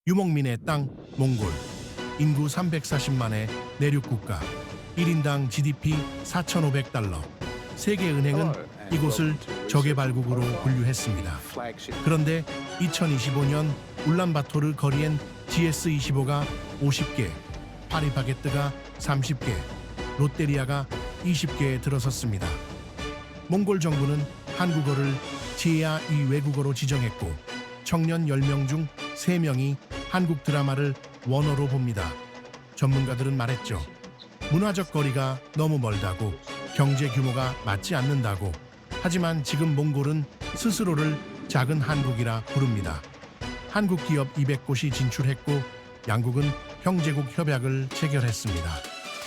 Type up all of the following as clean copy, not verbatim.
유목민의 땅 몽골, 인구 340만의 내륙 국가, 1인당 GDP 4,500달러. 세계은행은 이곳을 저개발국으로 분류했습니다. 그런데 2025년 울란바토르 거리엔 GS25가 50개, 파리바게뜨가 30개, 롯데리아가 20개에 들어섰습니다. 몽골 정부는 한국어를 제2 외국어로 지정했고 청년 10명 중 3명이 한국 드라마를 원어로 봅니다. 전문가들은 말했죠. 문화적 거리가 너무 멀다고, 경제 규모가 맞지 않는다고. 하지만 지금 몽골은 스스로를 작은 한국이라 부릅니다. 한국 기업 200곳이 진출했고 양국은 형제국 협약을 체결했습니다.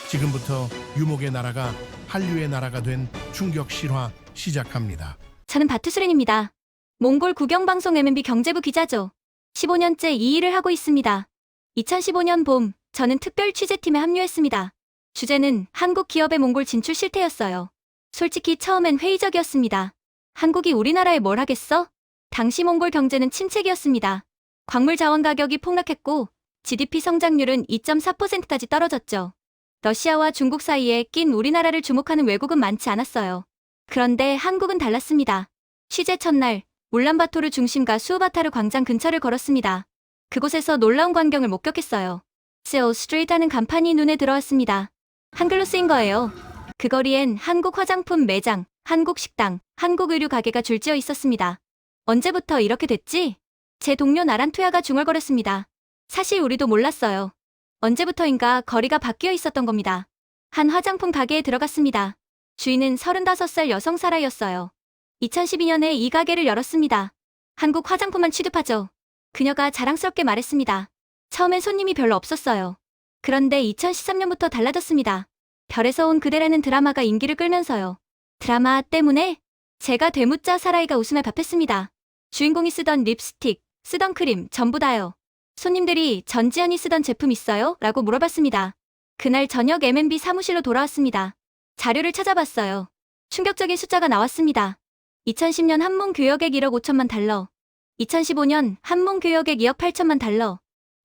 지금부터 유목의 나라가 한류의 나라가 된 충격 실화 시작합니다. 저는 바투스린입니다. 몽골 국영방송 MNB 경제부 기자죠. 15년째 이 일을 하고 있습니다. 2015년 봄, 저는 특별 취재팀에 합류했습니다. 주제는 한국 기업의 몽골 진출 실태였어요. 솔직히 처음엔 회의적이었습니다. 한국이 우리나라에 뭘 하겠어? 당시 몽골 경제는 침체기였습니다. 광물 자원 가격이 폭락했고 GDP 성장률은 2.4%까지 떨어졌죠. 러시아와 중국 사이에 낀 우리나라를 주목하는 외국은 많지 않았어요. 그런데 한국은 달랐습니다. 취재 첫날, 울란바토르 중심가 수우바타르 광장 근처를 걸었습니다. 그곳에서 놀라운 광경을 목격했어요. 세오 스트리트라는 간판이 눈에 들어왔습니다. 한글로 쓰인 거예요. 그 거리엔 한국 화장품 매장, 한국 식당, 한국 의류 가게가 줄지어 있었습니다. 언제부터 이렇게 됐지? 제 동료 나란투야가 중얼거렸습니다. 사실 우리도 몰랐어요. 언제부터인가 거리가 바뀌어 있었던 겁니다. 한 화장품 가게에 들어갔습니다. 주인은 35살 여성 사라였어요. 2012년에 이 가게를 열었습니다. 한국 화장품만 취급하죠. 그녀가 자랑스럽게 말했습니다. 처음엔 손님이 별로 없었어요. 그런데 2013년부터 달라졌습니다. 별에서 온 그대라는 드라마가 인기를 끌면서요. 드라마 때문에 제가 되묻자 사라이가 웃음에 답했습니다. 주인공이 쓰던 립스틱, 쓰던 크림 전부 다요. 손님들이 전지현이 쓰던 제품 있어요? 라고 물어봤습니다. 그날 저녁 MNB 사무실로 돌아왔습니다. 자료를 찾아봤어요. 충격적인 숫자가 나왔습니다. 2010년 한몽 교역액 1억 5천만 달러, 2015년 한몽 교역액 2억 8천만 달러,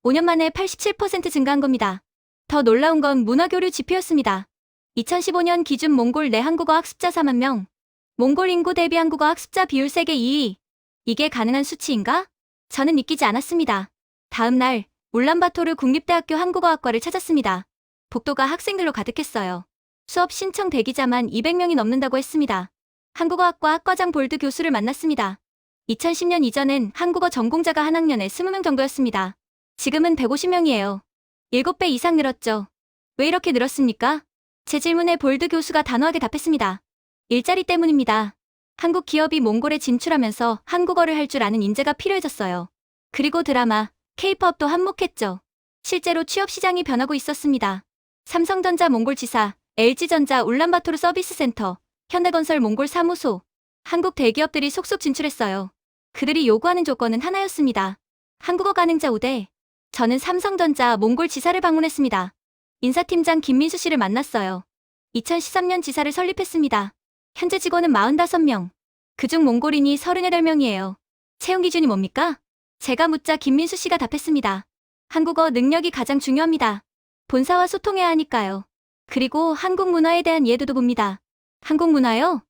5년 만에 87% 증가한 겁니다. 더 놀라운 건 문화교류 지표였습니다. 2015년 기준 몽골 내 한국어 학습자 4만 명, 몽골 인구 대비 한국어 학습자 비율 세계 2위. 이게 가능한 수치인가? 저는 믿기지 않았습니다. 다음 날 울란바토르 국립대학교 한국어학과를 찾았습니다. 복도가 학생들로 가득했어요. 수업 신청 대기자만 200명이 넘는다고 했습니다. 한국어학과 학과장 볼드 교수를 만났습니다. 2010년 이전엔 한국어 전공자가 한 학년에 20명 정도였습니다. 지금은 150명이에요. 7배 이상 늘었죠. 왜 이렇게 늘었습니까? 제 질문에 볼드 교수가 단호하게 답했습니다. 일자리 때문입니다. 한국 기업이 몽골에 진출하면서 한국어를 할 줄 아는 인재가 필요해졌어요. 그리고 드라마, K-팝도 한몫했죠. 실제로 취업 시장이 변하고 있었습니다. 삼성전자 몽골 지사, LG전자 울란바토르 서비스 센터, 현대건설 몽골 사무소, 한국 대기업들이 속속 진출했어요. 그들이 요구하는 조건은 하나였습니다. 한국어 가능자 우대. 저는 삼성전자 몽골 지사를 방문했습니다. 인사팀장 김민수 씨를 만났어요. 2013년 지사를 설립했습니다. 현재 직원은 45명. 그중 몽골인이 38명이에요. 채용 기준이 뭡니까? 제가 묻자 김민수 씨가 답했습니다. 한국어 능력이 가장 중요합니다. 본사와 소통해야 하니까요. 그리고 한국 문화에 대한 이해도도 봅니다. 한국 문화요?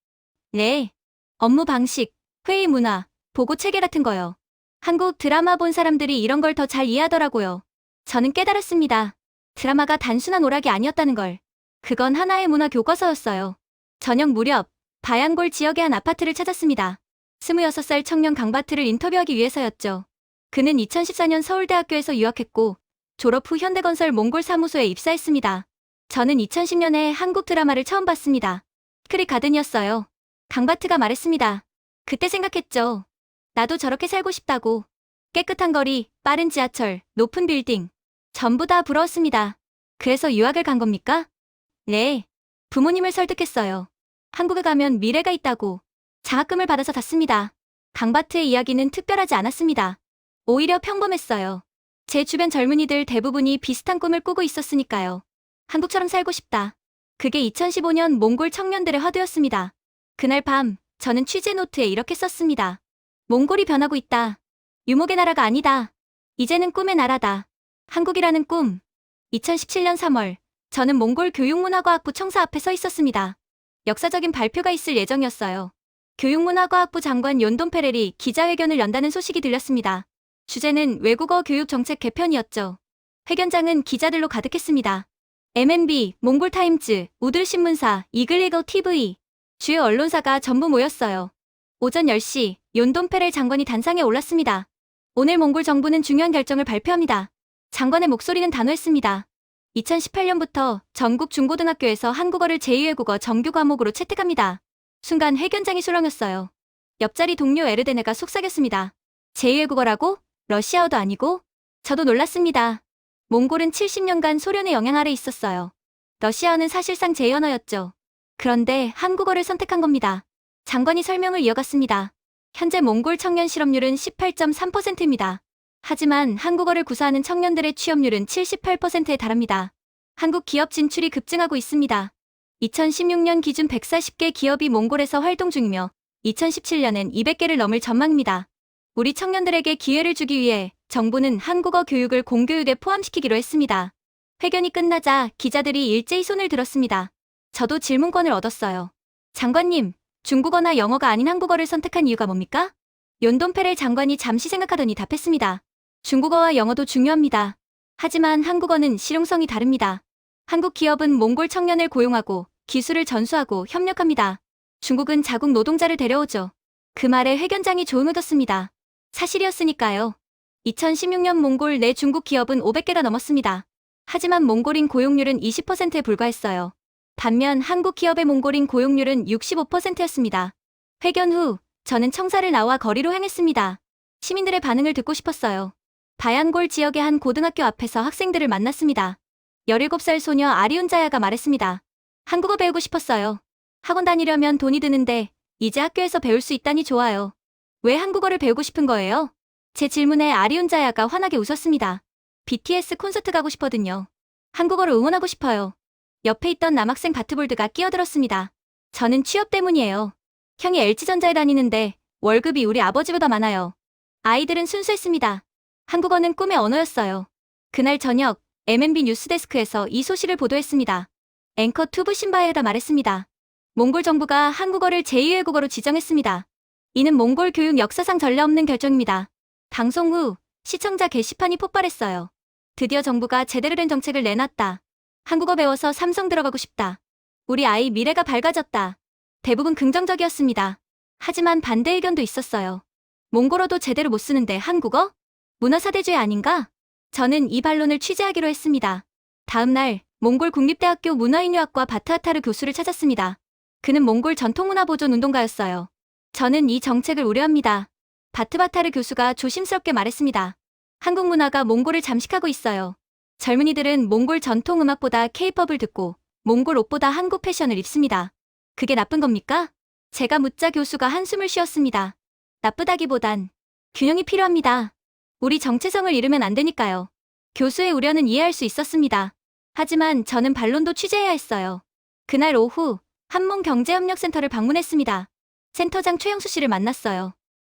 네. 업무 방식, 회의 문화, 보고 체계 같은 거요. 한국 드라마 본 사람들이 이런 걸 더 잘 이해하더라고요. 저는 깨달았습니다. 드라마가 단순한 오락이 아니었다는 걸. 그건 하나의 문화 교과서였어요. 저녁 무렵, 바양골 지역의 한 아파트를 찾았습니다. 26살 청년 강바트를 인터뷰하기 위해서였죠. 그는 2014년 서울대학교에서 유학했고 졸업 후 현대건설 몽골 사무소에 입사했습니다. 저는 2010년에 한국 드라마를 처음 봤습니다. 시크릿 가든이었어요. 강바트가 말했습니다. 그때 생각했죠. 나도 저렇게 살고 싶다고. 깨끗한 거리, 빠른 지하철, 높은 빌딩. 전부 다 부러웠습니다. 그래서 유학을 간 겁니까? 네. 부모님을 설득했어요. 한국에 가면 미래가 있다고. 장학금을 받아서 갔습니다. 강바트의 이야기는 특별하지 않았습니다. 오히려 평범했어요. 제 주변 젊은이들 대부분이 비슷한 꿈을 꾸고 있었으니까요. 한국처럼 살고 싶다. 그게 2015년 몽골 청년들의 화두였습니다. 그날 밤, 저는 취재 노트에 이렇게 썼습니다. 몽골이 변하고 있다. 유목의 나라가 아니다. 이제는 꿈의 나라다. 한국이라는 꿈. 2017년 3월, 저는 몽골 교육문화과학부 청사 앞에 서 있었습니다. 역사적인 발표가 있을 예정이었어요. 교육문화과학부 장관 욘돈페렐이 기자회견을 연다는 소식이 들렸습니다. 주제는 외국어 교육 정책 개편이었죠. 회견장은 기자들로 가득했습니다. MNB, 몽골타임즈, 우들신문사, 이글리글 TV, 주요 언론사가 전부 모였어요. 오전 10시, 욘돈페렐 장관이 단상에 올랐습니다. 오늘 몽골 정부는 중요한 결정을 발표합니다. 장관의 목소리는 단호했습니다. 2018년부터 전국 중고등학교에서 한국어를 제2외국어 정규 과목으로 채택합니다. 순간 회견장이 술렁였어요. 옆자리 동료 에르데네가 속삭였습니다. 제2외국어라고? 러시아어도 아니고? 저도 놀랐습니다. 몽골은 70년간 소련의 영향 아래 있었어요. 러시아어는 사실상 제2언어였죠. 그런데 한국어를 선택한 겁니다. 장관이 설명을 이어갔습니다. 현재 몽골 청년 실업률은 18.3%입니다. 하지만 한국어를 구사하는 청년들의 취업률은 78%에 달합니다. 한국 기업 진출이 급증하고 있습니다. 2016년 기준 140개 기업이 몽골에서 활동 중이며 2017년엔 200개를 넘을 전망입니다. 우리 청년들에게 기회를 주기 위해 정부는 한국어 교육을 공교육에 포함시키기로 했습니다. 회견이 끝나자 기자들이 일제히 손을 들었습니다. 저도 질문권을 얻었어요. 장관님, 중국어나 영어가 아닌 한국어를 선택한 이유가 뭡니까? 욘돈페렐 장관이 잠시 생각하더니 답했습니다. 중국어와 영어도 중요합니다. 하지만 한국어는 실용성이 다릅니다. 한국 기업은 몽골 청년을 고용하고 기술을 전수하고 협력합니다. 중국은 자국 노동자를 데려오죠. 그 말에 회견장이 조용해졌습니다. 사실이었으니까요. 2016년 몽골 내 중국 기업은 500개가 넘었습니다. 하지만 몽골인 고용률은 20%에 불과했어요. 반면 한국 기업의 몽골인 고용률은 65%였습니다. 회견 후 저는 청사를 나와 거리로 향했습니다. 시민들의 반응을 듣고 싶었어요. 바얀골 지역의 한 고등학교 앞에서 학생들을 만났습니다. 17살 소녀 아리운자야가 말했습니다. 한국어 배우고 싶었어요. 학원 다니려면 돈이 드는데 이제 학교에서 배울 수 있다니 좋아요. 왜 한국어를 배우고 싶은 거예요? 제 질문에 아리운자야가 환하게 웃었습니다. BTS 콘서트 가고 싶거든요. 한국어를 응원하고 싶어요. 옆에 있던 남학생 바트볼드가 끼어들었습니다. 저는 취업 때문이에요. 형이 LG전자에 다니는데 월급이 우리 아버지보다 많아요. 아이들은 순수했습니다. 한국어는 꿈의 언어였어요. 그날 저녁 MNB 뉴스데스크에서 이 소식을 보도했습니다. 앵커 투브 신바에다 말했습니다. 몽골 정부가 한국어를 제2외국어로 지정했습니다. 이는 몽골 교육 역사상 전례 없는 결정입니다. 방송 후 시청자 게시판이 폭발했어요. 드디어 정부가 제대로 된 정책을 내놨다. 한국어 배워서 삼성 들어가고 싶다. 우리 아이 미래가 밝아졌다. 대부분 긍정적이었습니다. 하지만 반대 의견도 있었어요. 몽골어도 제대로 못 쓰는데 한국어? 문화사대주의 아닌가? 저는 이 반론을 취재하기로 했습니다. 다음 날 몽골 국립대학교 문화인류학과 바트아타르 교수를 찾았습니다. 그는 몽골 전통문화보존 운동가였어요. 저는 이 정책을 우려합니다. 바트바타르 교수가 조심스럽게 말했습니다. 한국 문화가 몽골을 잠식하고 있어요. 젊은이들은 몽골 전통음악보다 K-팝을 듣고 몽골 옷보다 한국 패션을 입습니다. 그게 나쁜 겁니까? 제가 묻자 교수가 한숨을 쉬었습니다. 나쁘다기보단 균형이 필요합니다. 우리 정체성을 잃으면 안 되니까요. 교수의 우려는 이해할 수 있었습니다. 하지만 저는 반론도 취재해야 했어요. 그날 오후 한몽경제협력센터를 방문했습니다. 센터장 최영수 씨를 만났어요.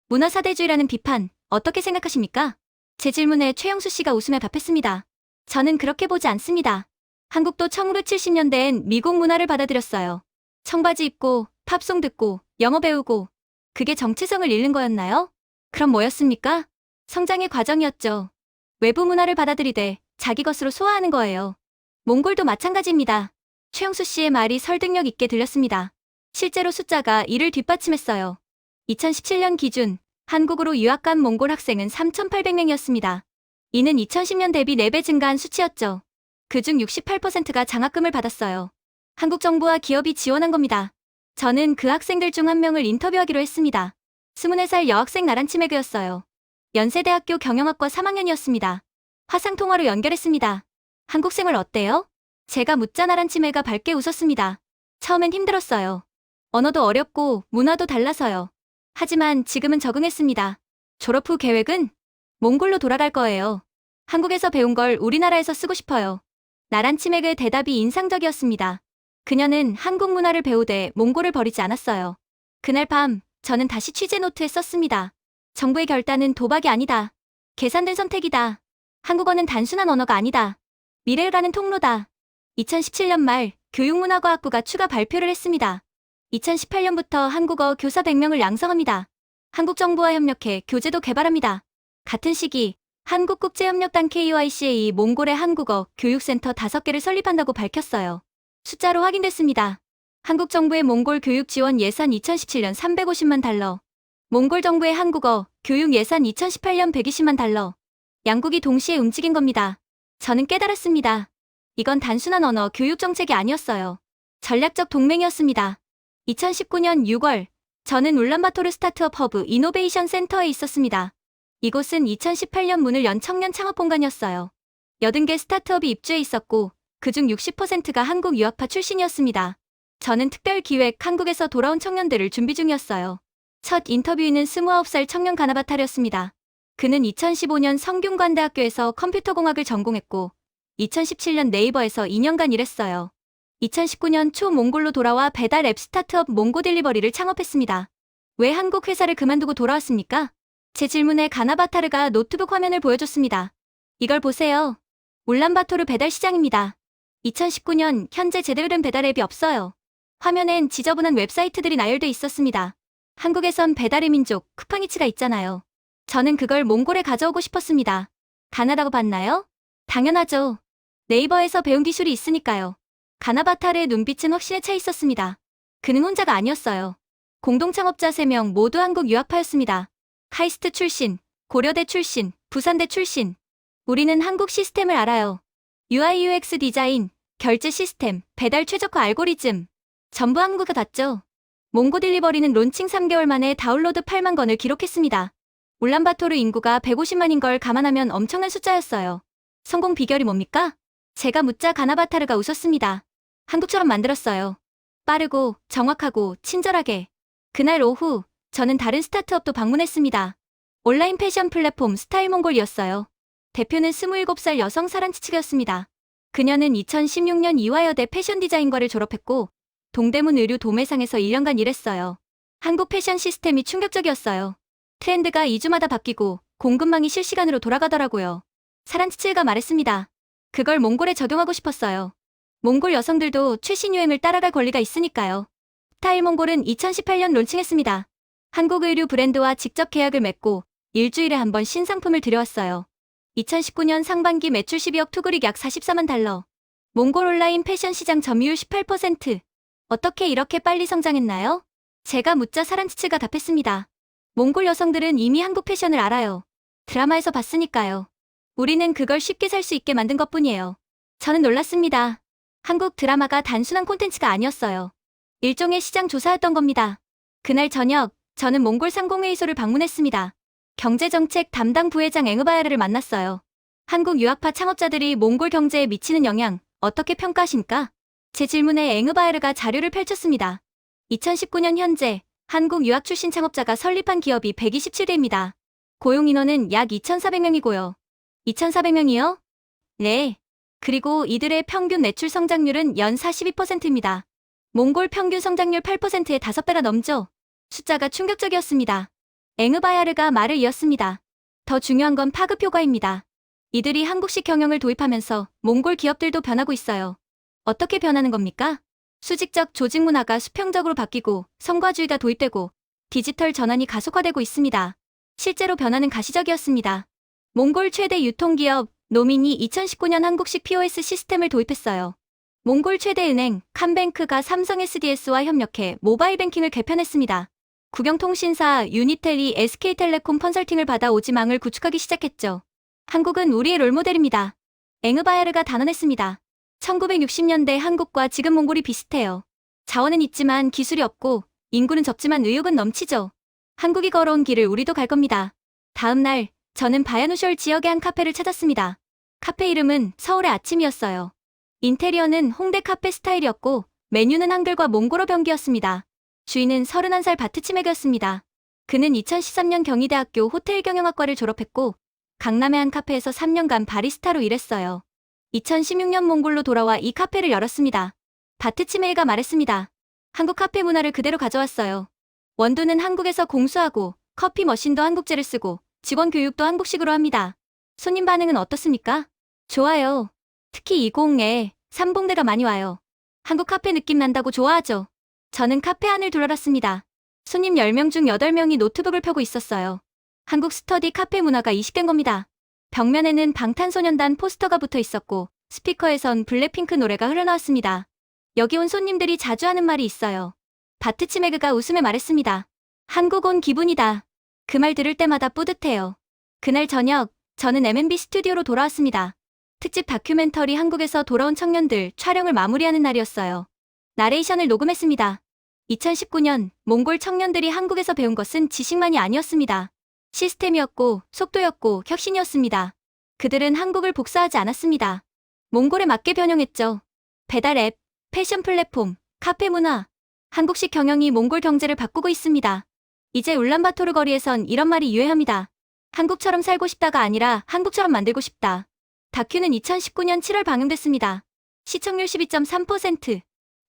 문화사대주의라는 비판 어떻게 생각하십니까? 제 질문에 최영수 씨가 웃으며 답했습니다. 저는 그렇게 보지 않습니다. 한국도 1970년대엔 미국 문화를 받아들였어요. 청바지 입고 팝송 듣고 영어 배우고 그게 정체성을 잃는 거였나요? 그럼 뭐였습니까? 성장의 과정이었죠. 외부 문화를 받아들이되 자기 것으로 소화하는 거예요. 몽골도 마찬가지입니다. 최영수 씨의 말이 설득력 있게 들렸습니다. 실제로 숫자가 이를 뒷받침했어요. 2017년 기준 한국으로 유학 간 몽골 학생은 3,800명이었습니다. 이는 2010년 대비 4배 증가한 수치였죠. 그중 68%가 장학금을 받았어요. 한국 정부와 기업이 지원한 겁니다. 저는 그 학생들 중 한 명을 인터뷰하기로 했습니다. 24살 여학생 나란치메그였어요. 연세대학교 경영학과 3학년이었습니다. 화상통화로 연결했습니다. 한국 생활 어때요? 제가 묻자 나란치메가 밝게 웃었습니다. 처음엔 힘들었어요. 언어도 어렵고 문화도 달라서요. 하지만 지금은 적응했습니다. 졸업 후 계획은? 몽골로 돌아갈 거예요. 한국에서 배운 걸 우리나라에서 쓰고 싶어요. 나란치맥의 대답이 인상적이었습니다. 그녀는 한국 문화를 배우되 몽골을 버리지 않았어요. 그날 밤 저는 다시 취재 노트에 썼습니다. 정부의 결단은 도박이 아니다. 계산된 선택이다. 한국어는 단순한 언어가 아니다. 미래를 가는 통로다. 2017년 말 교육문화과학부가 추가 발표를 했습니다. 2018년부터 한국어 교사 100명을 양성합니다. 한국정부와 협력해 교재도 개발합니다. 같은 시기 한국국제협력단 KYCA 몽골의 한국어 교육센터 5개를 설립한다고 밝혔어요. 숫자로 확인됐습니다. 한국 정부의 몽골 교육 지원 예산 2017년 350만 달러. 몽골 정부의 한국어 교육 예산 2018년 120만 달러. 양국이 동시에 움직인 겁니다. 저는 깨달았습니다. 이건 단순한 언어 교육 정책이 아니었어요. 전략적 동맹이었습니다. 2019년 6월, 저는 울란바토르 스타트업 허브 이노베이션 센터에 있었습니다. 이곳은 2018년 문을 연 청년 창업 공간이었어요. 80개 스타트업이 입주해 있었고, 그중 60%가 한국 유학파 출신이었습니다. 저는 특별 기획 한국에서 돌아온 청년들을 준비 중이었어요. 첫 인터뷰인은 29살 청년 가나바탈이었습니다. 그는 2015년 성균관대학교에서 컴퓨터공학을 전공했고 2017년 네이버에서 2년간 일했어요. 2019년 초 몽골로 돌아와 배달 앱 스타트업 몽고딜리버리를 창업했습니다. 왜 한국 회사를 그만두고 돌아왔습니까? 제 질문에 가나바타르가 노트북 화면을 보여줬습니다. 이걸 보세요. 울란바토르 배달 시장입니다. 2019년 현재 제대로 된 배달 앱이 없어요. 화면엔 지저분한 웹사이트들이 나열돼 있었습니다. 한국에선 배달의 민족, 쿠팡이츠가 있잖아요. 저는 그걸 몽골에 가져오고 싶었습니다. 가나다고 봤나요? 당연하죠. 네이버에서 배운 기술이 있으니까요. 가나바타르의 눈빛은 확신에 차 있었습니다. 그는 혼자가 아니었어요. 공동창업자 3명 모두 한국 유학파였습니다. 카이스트 출신, 고려대 출신, 부산대 출신. 우리는 한국 시스템을 알아요. UI UX 디자인, 결제 시스템, 배달 최적화 알고리즘. 전부 한국에 갔죠. 몽고딜리버리는 론칭 3개월 만에 다운로드 8만 건을 기록했습니다. 울란바토르 인구가 150만인 걸 감안하면 엄청난 숫자였어요. 성공 비결이 뭡니까? 제가 묻자 가나바타르가 웃었습니다. 한국처럼 만들었어요. 빠르고 정확하고 친절하게. 그날 오후 저는 다른 스타트업도 방문했습니다. 온라인 패션 플랫폼 스타일몽골이었어요. 대표는 27살 여성 사란치측이었습니다. 그녀는 2016년 이화여대 패션 디자인과를 졸업했고 동대문 의류 도매상에서 1년간 일했어요. 한국 패션 시스템이 충격적이었어요. 트렌드가 2주마다 바뀌고 공급망이 실시간으로 돌아가더라고요. 사란치츠가 말했습니다. 그걸 몽골에 적용하고 싶었어요. 몽골 여성들도 최신 유행을 따라갈 권리가 있으니까요. 스타일몽골은 2018년 론칭했습니다. 한국 의류 브랜드와 직접 계약을 맺고 일주일에 한 번 신상품을 들여왔어요. 2019년 상반기 매출 12억 투구릭 약 44만 달러. 몽골 온라인 패션 시장 점유율 18%. 어떻게 이렇게 빨리 성장했나요? 제가 묻자 사란치츠가 답했습니다. 몽골 여성들은 이미 한국 패션을 알아요. 드라마에서 봤으니까요. 우리는 그걸 쉽게 살 수 있게 만든 것뿐이에요. 저는 놀랐습니다. 한국 드라마가 단순한 콘텐츠가 아니었어요. 일종의 시장 조사였던 겁니다. 그날 저녁, 저는 몽골 상공회의소를 방문했습니다. 경제정책 담당 부회장 앵으바야르를 만났어요. 한국 유학파 창업자들이 몽골 경제에 미치는 영향 어떻게 평가하십니까? 제 질문에 앵으바야르가 자료를 펼쳤습니다. 2019년 현재 한국 유학 출신 창업자가 설립한 기업이 127개입니다. 고용 인원은 약 2,400명이고요. 2,400명이요? 네. 그리고 이들의 평균 매출 성장률은 연 42%입니다. 몽골 평균 성장률 8%의 5배가 넘죠. 숫자가 충격적이었습니다. 앵으바야르가 말을 이었습니다. 더 중요한 건 파급 효과입니다. 이들이 한국식 경영을 도입하면서 몽골 기업들도 변하고 있어요. 어떻게 변하는 겁니까? 수직적 조직 문화가 수평적으로 바뀌고 성과주의가 도입되고 디지털 전환이 가속화되고 있습니다. 실제로 변화는 가시적이었습니다. 몽골 최대 유통기업 노민이 2019년 한국식 POS 시스템을 도입했어요. 몽골 최대 은행 칸뱅크가 삼성 SDS와 협력해 모바일 뱅킹을 개편했습니다. 국영통신사 유니텔이 SK텔레콤 컨설팅을 받아 오지망을 구축하기 시작했죠. 한국은 우리의 롤모델입니다. 앵으바야르가 단언했습니다. 1960년대 한국과 지금 몽골이 비슷해요. 자원은 있지만 기술이 없고 인구는 적지만 의욕은 넘치죠. 한국이 걸어온 길을 우리도 갈 겁니다. 다음 날 저는 바야누숄 지역의 한 카페를 찾았습니다. 카페 이름은 서울의 아침이었어요. 인테리어는 홍대 카페 스타일이었고 메뉴는 한글과 몽골어 병기였습니다. 주인은 31살 바트치맥이었습니다. 그는 2013년 경희대학교 호텔경영학과를 졸업했고 강남의 한 카페에서 3년간 바리스타로 일했어요. 2016년 몽골로 돌아와 이 카페를 열었습니다. 바트치메이가 말했습니다. 한국 카페 문화를 그대로 가져왔어요. 원두는 한국에서 공수하고 커피 머신도 한국제를 쓰고 직원 교육도 한국식으로 합니다. 손님 반응은 어떻습니까? 좋아요. 특히 20에 삼봉대가 많이 와요. 한국 카페 느낌 난다고 좋아하죠. 저는 카페 안을 둘러봤습니다. 손님 10명 중 8명이 노트북을 펴고 있었어요. 한국 스터디 카페 문화가 이식된 겁니다. 벽면에는 방탄소년단 포스터가 붙어 있었고 스피커에선 블랙핑크 노래가 흘러나왔습니다. 여기 온 손님들이 자주 하는 말이 있어요. 바트치메그가 웃으며 말했습니다. 한국 온 기분이다. 그 말 들을 때마다 뿌듯해요. 그날 저녁 저는 M&B 스튜디오로 돌아왔습니다. 특집 다큐멘터리 한국에서 돌아온 청년들 촬영을 마무리하는 날이었어요. 나레이션을 녹음했습니다. 2019년 몽골 청년들이 한국에서 배운 것은 지식만이 아니었습니다. 시스템이었고 속도였고 혁신이었습니다. 그들은 한국을 복사하지 않았습니다. 몽골에 맞게 변형했죠. 배달 앱, 패션 플랫폼, 카페 문화, 한국식 경영이 몽골 경제를 바꾸고 있습니다. 이제 울란바토르 거리에선 이런 말이 유행합니다. 한국처럼 살고 싶다가 아니라 한국처럼 만들고 싶다. 다큐는 2019년 7월 방영됐습니다. 시청률 12.3%.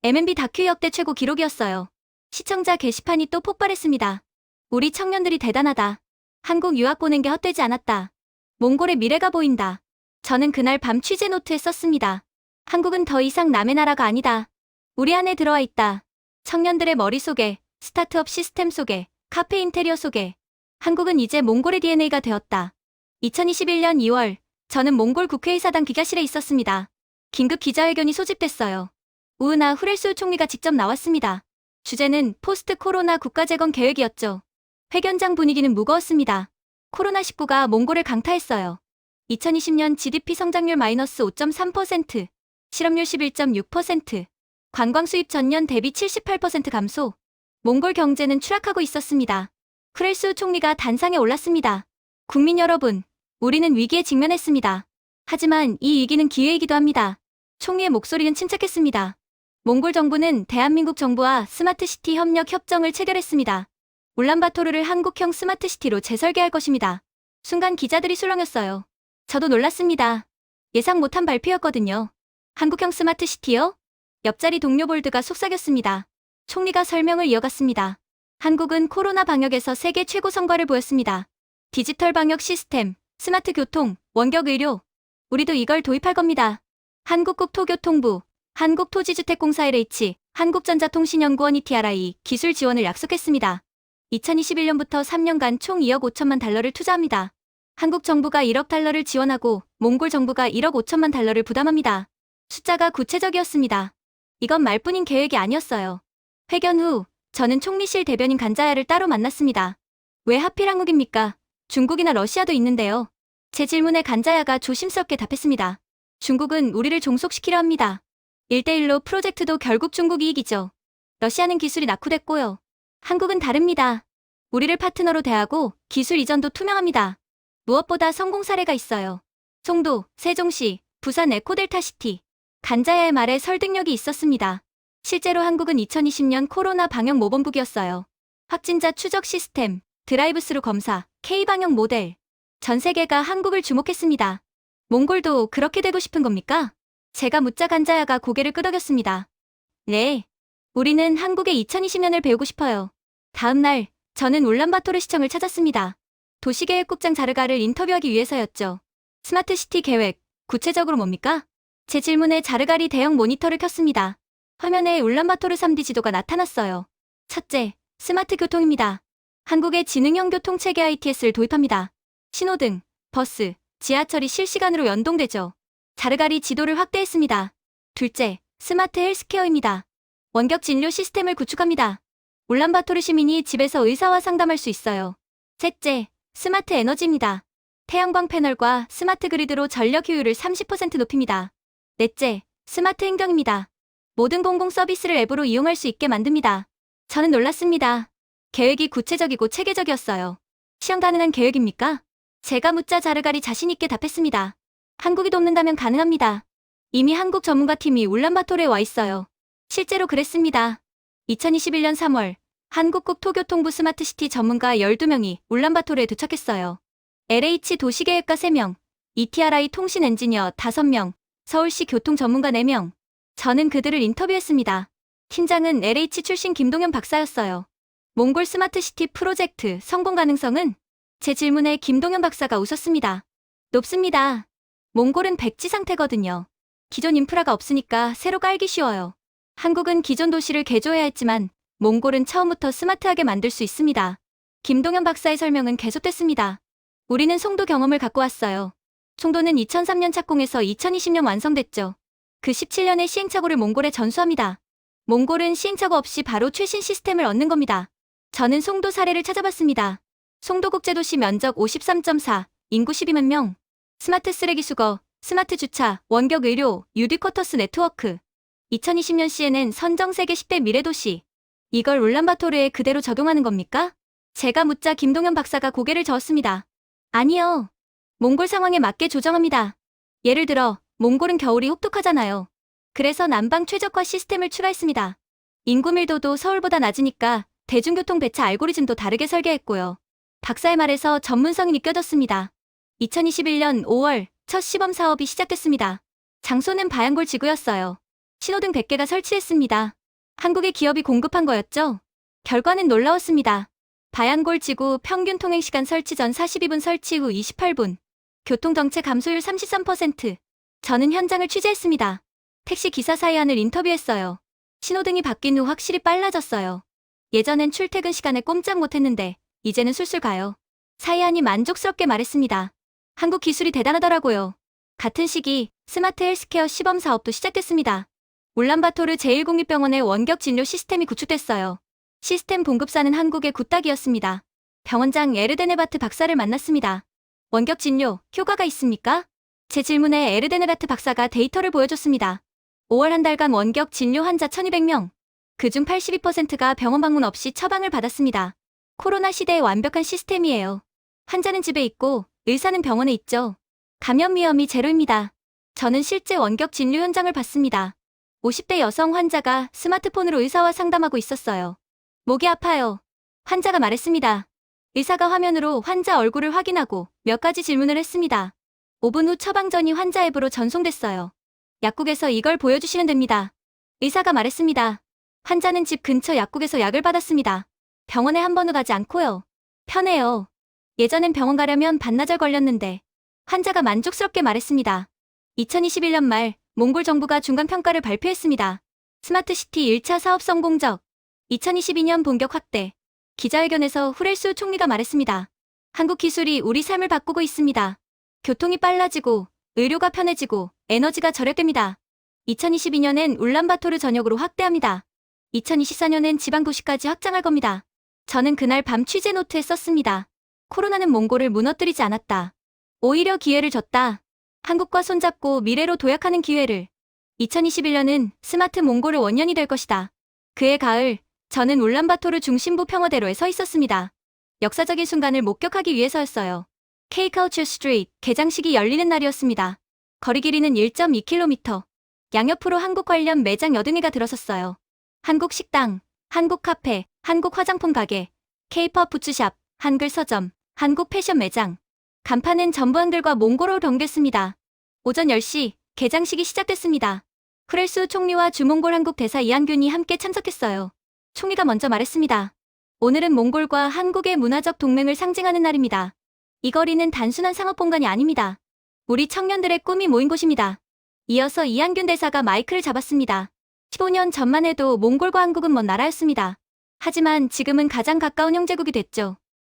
M&B 다큐 역대 최고 기록이었어요. 시청자 게시판이 또 폭발했습니다. 우리 청년들이 대단하다. 한국 유학 보낸 게 헛되지 않았다. 몽골의 미래가 보인다. 저는 그날 밤 취재 노트에 썼습니다. 한국은 더 이상 남의 나라가 아니다. 우리 안에 들어와 있다. 청년들의 머릿속에, 스타트업 시스템 속에, 카페 인테리어 속에. 한국은 이제 몽골의 DNA가 되었다. 2021년 2월, 저는 몽골 국회의사당 기자실에 있었습니다. 긴급 기자회견이 소집됐어요. 우은아 후렐수 총리가 직접 나왔습니다. 주제는 포스트 코로나 국가재건 계획이었죠. 회견장 분위기는 무거웠습니다. 코로나19가 몽골을 강타했어요. 2020년 GDP 성장률 마이너스 5.3%, 실업률 11.6%, 관광 수입 전년 대비 78% 감소, 몽골 경제는 추락하고 있었습니다. 후렐수 총리가 단상에 올랐습니다. 국민 여러분, 우리는 위기에 직면했습니다. 하지만 이 위기는 기회이기도 합니다. 총리의 목소리는 침착했습니다. 몽골 정부는 대한민국 정부와 스마트시티 협력 협정을 체결했습니다. 울란바토르를 한국형 스마트시티로 재설계할 것입니다. 순간 기자들이 술렁였어요. 저도 놀랐습니다. 예상 못한 발표였거든요. 한국형 스마트시티요? 옆자리 동료 볼드가 속삭였습니다. 총리가 설명을 이어갔습니다. 한국은 코로나 방역에서 세계 최고 성과를 보였습니다. 디지털 방역 시스템, 스마트 교통, 원격 의료. 우리도 이걸 도입할 겁니다. 한국국토교통부, 한국토지주택공사 LH, 한국전자통신연구원 ETRI 기술 지원을 약속했습니다. 2021년부터 3년간 총 2억 5천만 달러를 투자합니다. 한국 정부가 1억 달러를 지원하고 몽골 정부가 1억 5천만 달러를 부담합니다. 숫자가 구체적이었습니다. 이건 말뿐인 계획이 아니었어요. 회견 후 저는 총리실 대변인 간자야를 따로 만났습니다. 왜 하필 한국입니까? 중국이나 러시아도 있는데요. 제 질문에 간자야가 조심스럽게 답했습니다. 중국은 우리를 종속시키려 합니다. 1대1로 프로젝트도 결국 중국 이익이죠. 러시아는 기술이 낙후됐고요. 한국은 다릅니다. 우리를 파트너로 대하고 기술 이전도 투명합니다. 무엇보다 성공 사례가 있어요. 송도, 세종시, 부산 에코델타시티. 간자야의 말에 설득력이 있었습니다. 실제로 한국은 2020년 코로나 방역 모범국이었어요. 확진자 추적 시스템, 드라이브스루 검사, K방역 모델. 전 세계가 한국을 주목했습니다. 몽골도 그렇게 되고 싶은 겁니까? 제가 묻자 간자야가 고개를 끄덕였습니다. 네. 우리는 한국의 2020년을 배우고 싶어요. 다음 날, 저는 울란바토르 시청을 찾았습니다. 도시계획국장 자르가를 인터뷰하기 위해서였죠. 스마트시티 계획, 구체적으로 뭡니까? 제 질문에 자르갈이 대형 모니터를 켰습니다. 화면에 울란바토르 3D 지도가 나타났어요. 첫째, 스마트 교통입니다. 한국의 지능형 교통체계 ITS를 도입합니다. 신호등, 버스, 지하철이 실시간으로 연동되죠. 자르갈이 지도를 확대했습니다. 둘째, 스마트 헬스케어입니다. 원격 진료 시스템을 구축합니다. 울란바토르 시민이 집에서 의사와 상담할 수 있어요. 셋째, 스마트 에너지입니다. 태양광 패널과 스마트 그리드로 전력 효율을 30% 높입니다. 넷째, 스마트 행정입니다. 모든 공공 서비스를 앱으로 이용할 수 있게 만듭니다. 저는 놀랐습니다. 계획이 구체적이고 체계적이었어요. 시험 가능한 계획입니까? 제가 묻자 자르갈이 자신있게 답했습니다. 한국이 돕는다면 가능합니다. 이미 한국 전문가팀이 울란바토르에 와 있어요. 실제로 그랬습니다. 2021년 3월 한국국토교통부 스마트시티 전문가 12명이 울란바토르에 도착했어요. LH 도시계획가 3명, ETRI 통신 엔지니어 5명, 서울시 교통 전문가 4명. 저는 그들을 인터뷰했습니다. 팀장은 LH 출신 김동현 박사였어요. 몽골 스마트시티 프로젝트 성공 가능성은? 제 질문에 김동현 박사가 웃었습니다. 높습니다. 몽골은 백지 상태거든요. 기존 인프라가 없으니까 새로 깔기 쉬워요. 한국은 기존 도시를 개조해야 했지만 몽골은 처음부터 스마트하게 만들 수 있습니다. 김동현 박사의 설명은 계속됐습니다. 우리는 송도 경험을 갖고 왔어요. 송도는 2003년 착공해서 2020년 완성됐죠. 그 17년의 시행착오를 몽골에 전수합니다. 몽골은 시행착오 없이 바로 최신 시스템을 얻는 겁니다. 저는 송도 사례를 찾아봤습니다. 송도 국제도시 면적 53.4, 인구 12만 명, 스마트 쓰레기 수거, 스마트 주차, 원격 의료, 유비쿼터스 네트워크. 2020년 CNN 선정 세계 10대 미래도시. 이걸 울란바토르에 그대로 적용하는 겁니까? 제가 묻자 김동현 박사가 고개를 저었습니다. 아니요. 몽골 상황에 맞게 조정합니다. 예를 들어 몽골은 겨울이 혹독하잖아요. 그래서 난방 최적화 시스템을 추가했습니다. 인구 밀도도 서울보다 낮으니까 대중교통 배차 알고리즘도 다르게 설계했고요. 박사의 말에서 전문성이 느껴졌습니다. 2021년 5월 첫 시범 사업이 시작됐습니다. 장소는 바얀골 지구였어요. 신호등 100개가 설치했습니다. 한국의 기업이 공급한 거였죠? 결과는 놀라웠습니다. 바얀골 지구 평균 통행시간 설치 전 42분 설치 후 28분. 교통정체 감소율 33%. 저는 현장을 취재했습니다. 택시 기사 사이안을 인터뷰했어요. 신호등이 바뀐 후 확실히 빨라졌어요. 예전엔 출퇴근 시간에 꼼짝 못했는데 이제는 술술 가요. 사이안이 만족스럽게 말했습니다. 한국 기술이 대단하더라고요. 같은 시기 스마트 헬스케어 시범 사업도 시작됐습니다. 울란바토르 제1국립병원의 원격 진료 시스템이 구축됐어요. 시스템 봉급사는 한국의 굿닥이었습니다. 병원장 에르데네바트 박사를 만났습니다. 원격 진료, 효과가 있습니까? 제 질문에 에르데네바트 박사가 데이터를 보여줬습니다. 5월 한 달간 원격 진료 환자 1200명. 그중 82%가 병원 방문 없이 처방을 받았습니다. 코로나 시대의 완벽한 시스템이에요. 환자는 집에 있고 의사는 병원에 있죠. 감염 위험이 제로입니다. 저는 실제 원격 진료 현장을 봤습니다. 50대 여성 환자가 스마트폰으로 의사와 상담하고 있었어요. 목이 아파요. 환자가 말했습니다. 의사가 화면으로 환자 얼굴을 확인하고 몇 가지 질문을 했습니다. 5분 후 처방전이 환자 앱으로 전송됐어요. 약국에서 이걸 보여주시면 됩니다. 의사가 말했습니다. 환자는 집 근처 약국에서 약을 받았습니다. 병원에 한 번도 가지 않고요. 편해요. 예전엔 병원 가려면 반나절 걸렸는데 환자가 만족스럽게 말했습니다. 2021년 말 몽골 정부가 중간평가를 발표했습니다. 스마트시티 1차 사업 성공적. 2022년 본격 확대. 기자회견에서 후렐수 총리가 말했습니다. 한국 기술이 우리 삶을 바꾸고 있습니다. 교통이 빨라지고 의료가 편해지고 에너지가 절약됩니다. 2022년엔 울란바토르 전역으로 확대합니다. 2024년엔 지방 도시까지 확장할 겁니다. 저는 그날 밤 취재 노트에 썼습니다. 코로나는 몽골을 무너뜨리지 않았다. 오히려 기회를 줬다. 한국과 손잡고 미래로 도약하는 기회를. 2021년은 스마트 몽골의 원년이 될 것이다. 그해 가을, 저는 울란바토르 중심부 평화대로에 서 있었습니다. 역사적인 순간을 목격하기 위해서였어요. K-Culture Street 개장식이 열리는 날이었습니다. 거리 길이는 1.2km. 양옆으로 한국 관련 매장 80개가 들어섰어요. 한국 식당, 한국 카페, 한국 화장품 가게, K-pop 부츠샵, 한글 서점, 한국 패션 매장. 간판은 전부 한글과 몽골어로 병됐습니다. 오전 10시 개장식이 시작됐습니다. 후렐수 총리와 주몽골 한국 대사 이한균이 함께 참석했어요. 총리가 먼저 말했습니다. 오늘은 몽골과 한국의 문화적 동맹을 상징하는 날입니다. 이 거리는 단순한 상업 공간이 아닙니다. 우리 청년들의 꿈이 모인 곳입니다. 이어서 이한균 대사가 마이크를 잡았습니다. 15년 전만 해도 몽골과 한국은 먼 나라였습니다. 하지만 지금은 가장 가까운 형제국이 됐죠.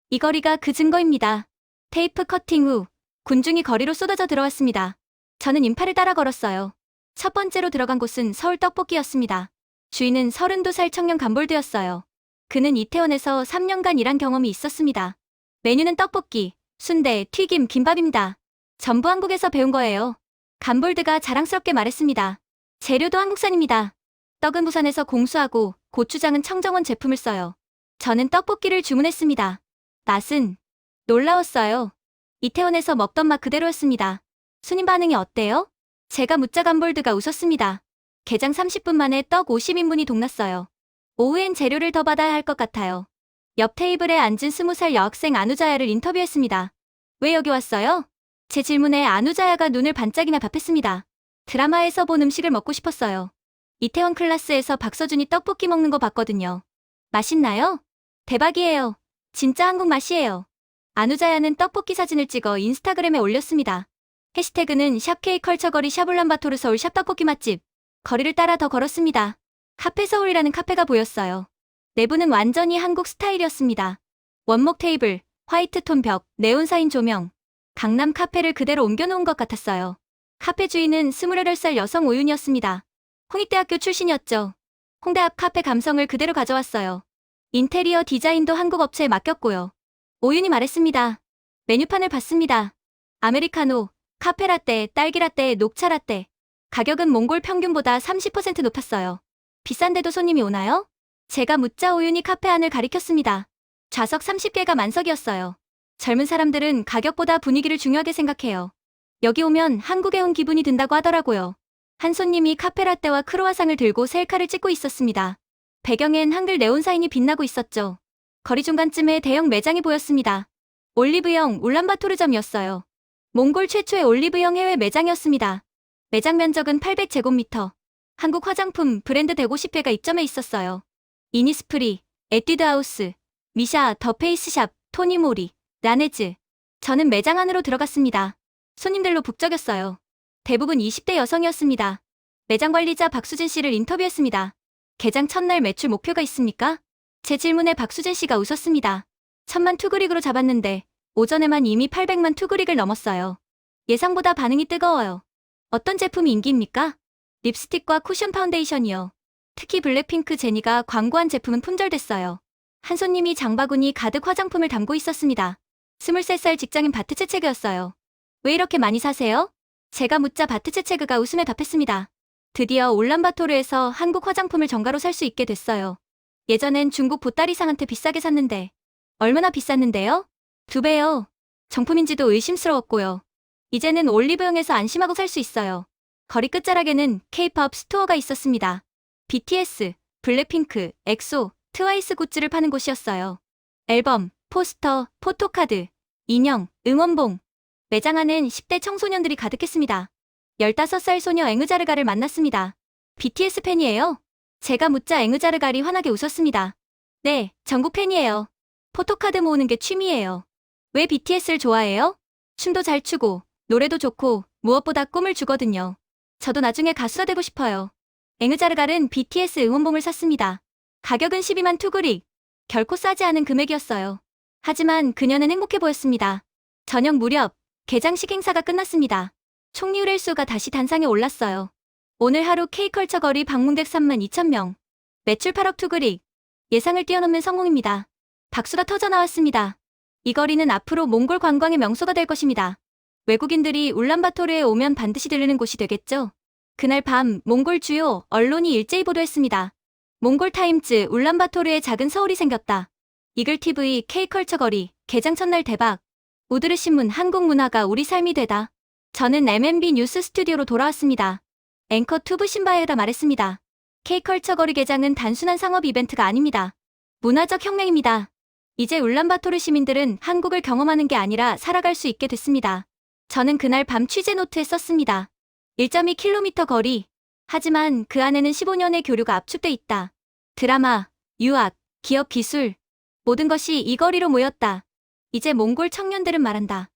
이 거리가 그 증거입니다. 테이프 커팅 후 군중이 거리로 쏟아져 들어왔습니다. 저는 인파를 따라 걸었어요. 첫 번째로 들어간 곳은 서울 떡볶이였습니다. 주인은 32살 청년 감볼드였어요. 그는 이태원에서 3년간 일한 경험이 있었습니다. 메뉴는 떡볶이, 순대, 튀김, 김밥입니다. 전부 한국에서 배운 거예요. 감볼드가 자랑스럽게 말했습니다. 재료도 한국산입니다. 떡은 부산에서 공수하고 고추장은 청정원 제품을 써요. 저는 떡볶이를 주문했습니다. 맛은 놀라웠어요. 이태원에서 먹던 맛 그대로였습니다. 손님 반응이 어때요? 제가 묻자 감볼드가 웃었습니다. 개장 30분 만에 떡 50인분이 동났어요. 오후엔 재료를 더 받아야 할 것 같아요. 옆 테이블에 앉은 20살 여학생 아누자야를 인터뷰했습니다. 왜 여기 왔어요? 제 질문에 아누자야가 눈을 반짝이며 답했습니다. 드라마에서 본 음식을 먹고 싶었어요. 이태원 클라스에서 박서준이 떡볶이 먹는 거 봤거든요. 맛있나요? 대박이에요. 진짜 한국 맛이에요. 안우자야는 떡볶이 사진을 찍어 인스타그램에 올렸습니다. 해시태그는 샵 K컬처거리 샵 울란바토르 서울 샵 떡볶이 맛집. 거리를 따라 더 걸었습니다. 카페 서울이라는 카페가 보였어요. 내부는 완전히 한국 스타일이었습니다. 원목 테이블, 화이트톤 벽, 네온사인 조명. 강남 카페를 그대로 옮겨놓은 것 같았어요. 카페 주인은 28살 여성 오윤이었습니다. 홍익대학교 출신이었죠. 홍대 앞 카페 감성을 그대로 가져왔어요. 인테리어 디자인도 한국 업체에 맡겼고요. 오윤이 말했습니다. 메뉴판을 봤습니다. 아메리카노, 카페라떼, 딸기라떼, 녹차라떼. 가격은 몽골 평균보다 30% 높았어요. 비싼데도 손님이 오나요? 제가 묻자 오윤이 카페 안을 가리켰습니다. 좌석 30개가 만석이었어요. 젊은 사람들은 가격보다 분위기를 중요하게 생각해요. 여기 오면 한국에 온 기분이 든다고 하더라고요. 한 손님이 카페라떼와 크로와상을 들고 셀카를 찍고 있었습니다. 배경엔 한글 네온사인이 빛나고 있었죠. 거리 중간쯤에 대형 매장이 보였습니다. 올리브영 울란바토르점이었어요. 몽골 최초의 올리브영 해외 매장이었습니다. 매장 면적은 800제곱미터. 한국 화장품 브랜드 150회가 입점해 있었어요. 이니스프리, 에뛰드하우스, 미샤, 더 페이스샵, 토니모리, 라네즈. 저는 매장 안으로 들어갔습니다. 손님들로 북적였어요. 대부분 20대 여성이었습니다. 매장 관리자 박수진 씨를 인터뷰했습니다. 개장 첫날 매출 목표가 있습니까? 제 질문에 박수진 씨가 웃었습니다. 1000만 투그릭으로 잡았는데 오전에만 이미 800만 투그릭을 넘었어요. 예상보다 반응이 뜨거워요. 어떤 제품이 인기입니까? 립스틱과 쿠션 파운데이션이요. 특히 블랙핑크 제니가 광고한 제품은 품절됐어요. 한 손님이 장바구니 가득 화장품을 담고 있었습니다. 23살 직장인 바트체체그였어요. 왜 이렇게 많이 사세요? 제가 묻자 바트체체그가 웃으며 답했습니다. 드디어 울란바토르에서 한국 화장품을 정가로 살 수 있게 됐어요. 예전엔 중국 보따리상한테 비싸게 샀는데 얼마나 비쌌는데요? 2배요. 정품인지도 의심스러웠고요. 이제는 올리브영에서 안심하고 살 수 있어요. 거리 끝자락에는 K-POP 스토어가 있었습니다. BTS, 블랙핑크, 엑소, 트와이스 굿즈를 파는 곳이었어요. 앨범, 포스터, 포토카드, 인형, 응원봉. 매장 안엔 10대 청소년들이 가득했습니다. 15살 소녀 앵으자르가를 만났습니다. BTS 팬이에요? 제가 묻자 앵으자르갈이 환하게 웃었습니다. 네, 전국 팬이에요. 포토카드 모으는 게 취미예요. 왜 BTS를 좋아해요? 춤도 잘 추고 노래도 좋고 무엇보다 꿈을 주거든요. 저도 나중에 가수가 되고 싶어요. 앵으자르갈은 BTS 응원봉을 샀습니다. 가격은 12만 투그릭. 결코 싸지 않은 금액이었어요. 하지만 그녀는 행복해 보였습니다. 저녁 무렵 개장식 행사가 끝났습니다. 총리율 수가 다시 단상에 올랐어요. 오늘 하루 K컬처 거리 방문객 32,000명. 매출 8억 투그릭. 예상을 뛰어넘는 성공입니다. 박수가 터져 나왔습니다. 이 거리는 앞으로 몽골 관광의 명소가 될 것입니다. 외국인들이 울란바토르에 오면 반드시 들르는 곳이 되겠죠. 그날 밤 몽골 주요 언론이 일제히 보도했습니다. 몽골 타임즈 울란바토르에 작은 서울이 생겼다. 이글TV K컬처 거리 개장 첫날 대박. 우드르 신문 한국 문화가 우리 삶이 되다. 저는 MNB 뉴스 스튜디오로 돌아왔습니다. 앵커 투브 신바에다 말했습니다. K컬처 거리 개장은 단순한 상업 이벤트가 아닙니다. 문화적 혁명입니다. 이제 울란바토르 시민들은 한국을 경험하는 게 아니라 살아갈 수 있게 됐습니다. 저는 그날 밤 취재 노트에 썼습니다. 1.2km 거리. 하지만 그 안에는 15년의 교류가 압축돼 있다. 드라마, 유학, 기업 기술. 모든 것이 이 거리로 모였다. 이제 몽골 청년들은 말한다.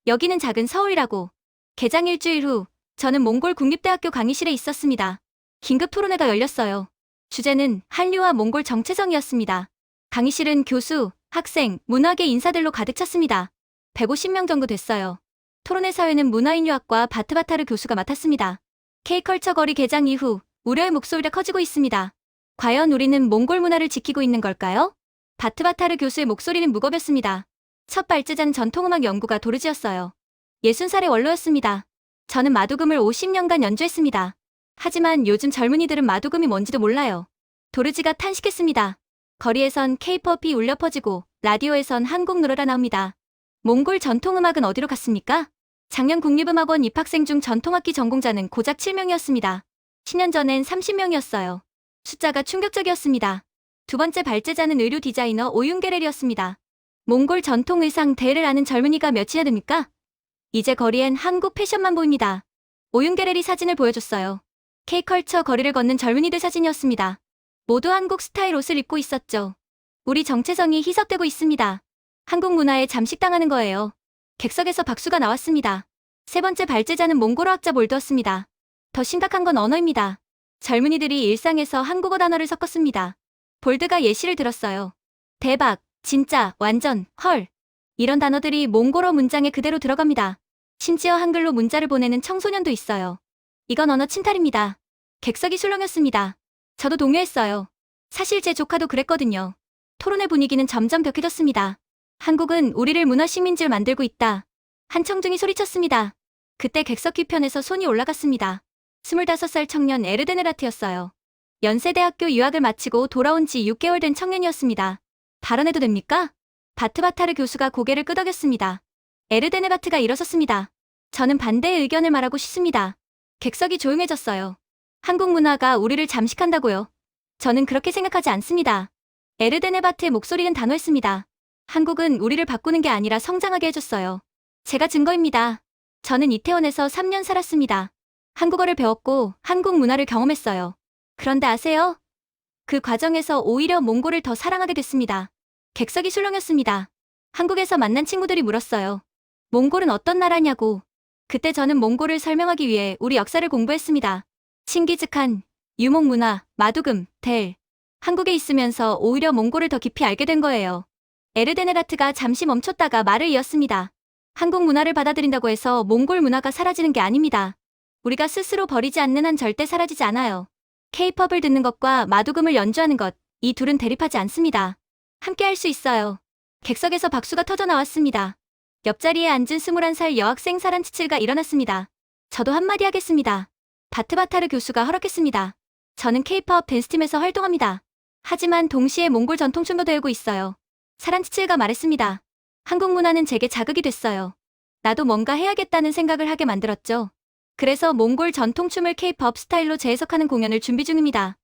여기는 작은 서울이라고. 개장 일주일 후 저는 몽골 국립대학교 강의실에 있었습니다. 긴급 토론회가 열렸어요. 주제는 한류와 몽골 정체성이었습니다. 강의실은 교수, 학생, 문화계 인사들로 가득 찼습니다. 150명 정도 됐어요. 토론회 사회는 문화인유학과 바트바타르 교수가 맡았습니다. K컬처 거리 개장 이후 우려의 목소리가 커지고 있습니다. 과연 우리는 몽골 문화를 지키고 있는 걸까요? 바트바타르 교수의 목소리는 무겁였습니다. 첫 발제자는 전통음악 연구가 도르지였어요. 60살의 원로였습니다. 저는 마두금을 50년간 연주했습니다. 하지만 요즘 젊은이들은 마두금이 뭔지도 몰라요. 도르지가 탄식했습니다. 거리에선 K-POP이 울려 퍼지고 라디오에선 한국 노래가 나옵니다. 몽골 전통음악은 어디로 갔습니까? 작년 국립음악원 입학생 중 전통악기 전공자는 고작 7명이었습니다. 10년 전엔 30명이었어요. 숫자가 충격적이었습니다. 두 번째 발제자는 의류 디자이너 오윤게렐이었습니다. 몽골 전통 의상 대를 아는 젊은이가 몇이나 됩니까? 이제 거리엔 한국 패션만 보입니다. 오윤게렐이 사진을 보여줬어요. K컬처 거리를 걷는 젊은이들 사진이었습니다. 모두 한국 스타일 옷을 입고 있었죠. 우리 정체성이 희석되고 있습니다. 한국 문화에 잠식당하는 거예요. 객석에서 박수가 나왔습니다. 세 번째 발제자는 몽골어학자 몰드였습니다. 더 심각한 건 언어입니다. 젊은이들이 일상에서 한국어 단어를 섞었습니다. 볼드가 예시를 들었어요. 대박, 진짜, 완전, 헐. 이런 단어들이 몽골어 문장에 그대로 들어갑니다. 심지어 한글로 문자를 보내는 청소년도 있어요. 이건 언어 침탈입니다. 객석이 술렁였습니다. 저도 동요했어요. 사실 제 조카도 그랬거든요. 토론의 분위기는 점점 격해졌습니다. 한국은 우리를 문화식민지를 만들고 있다. 한 청중이 소리쳤습니다. 그때 객석 뒤편에서 손이 올라갔습니다. 25살 청년 에르데네라트였어요. 연세대학교 유학을 마치고 돌아온 지 6개월 된 청년이었습니다. 발언해도 됩니까? 바트바타르 교수가 고개를 끄덕였습니다. 에르데네바트가 일어섰습니다. 저는 반대의 의견을 말하고 싶습니다. 객석이 조용해졌어요. 한국 문화가 우리를 잠식한다고요? 저는 그렇게 생각하지 않습니다. 에르데네바트의 목소리는 단호했습니다. 한국은 우리를 바꾸는 게 아니라 성장하게 해줬어요. 제가 증거입니다. 저는 이태원에서 3년 살았습니다. 한국어를 배웠고 한국 문화를 경험했어요. 그런데 아세요? 그 과정에서 오히려 몽골을 더 사랑하게 됐습니다. 객석이 술렁였습니다. 한국에서 만난 친구들이 물었어요. 몽골은 어떤 나라냐고. 그때 저는 몽골을 설명하기 위해 우리 역사를 공부했습니다. 칭기즈칸, 유목문화, 마두금, 델. 한국에 있으면서 오히려 몽골을 더 깊이 알게 된 거예요. 에르데네라트가 잠시 멈췄다가 말을 이었습니다. 한국 문화를 받아들인다고 해서 몽골 문화가 사라지는 게 아닙니다. 우리가 스스로 버리지 않는 한 절대 사라지지 않아요. K-팝을 듣는 것과 마두금을 연주하는 것, 이 둘은 대립하지 않습니다. 함께 할 수 있어요. 객석에서 박수가 터져 나왔습니다. 옆자리에 앉은 21살 여학생 사란치칠가 일어났습니다. 저도 한마디 하겠습니다. 바트바타르 교수가 허락했습니다. 저는 K-팝 댄스팀에서 활동합니다. 하지만 동시에 몽골 전통춤도 배우고 있어요. 사란치칠가 말했습니다. 한국 문화는 제게 자극이 됐어요. 나도 뭔가 해야겠다는 생각을 하게 만들었죠. 그래서 몽골 전통춤을 K-팝 스타일로 재해석하는 공연을 준비 중입니다.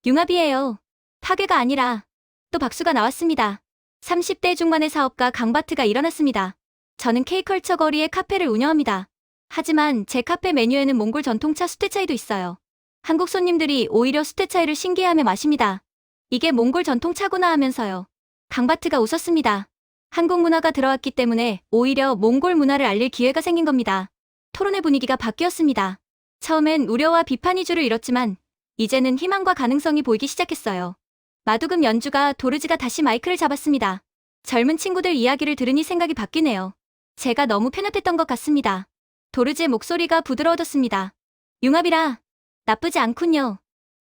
융합이에요. 파괴가 아니라. 또 박수가 나왔습니다. 30대 중반의 사업가 강바트가 일어났습니다. 저는 K컬처 거리에 카페를 운영합니다. 하지만 제 카페 메뉴에는 몽골 전통차 수테차이도 있어요. 한국 손님들이 오히려 수테차이를 신기해하며 마십니다. 이게 몽골 전통차구나 하면서요. 강바트가 웃었습니다. 한국 문화가 들어왔기 때문에 오히려 몽골 문화를 알릴 기회가 생긴 겁니다. 토론의 분위기가 바뀌었습니다. 처음엔 우려와 비판이 줄을 이뤘지만 이제는 희망과 가능성이 보이기 시작했어요. 마두금 연주가 도르지가 다시 마이크를 잡았습니다. 젊은 친구들 이야기를 들으니 생각이 바뀌네요. 제가 너무 편협했던 것 같습니다. 도르지의 목소리가 부드러워졌습니다. 융합이라. 나쁘지 않군요.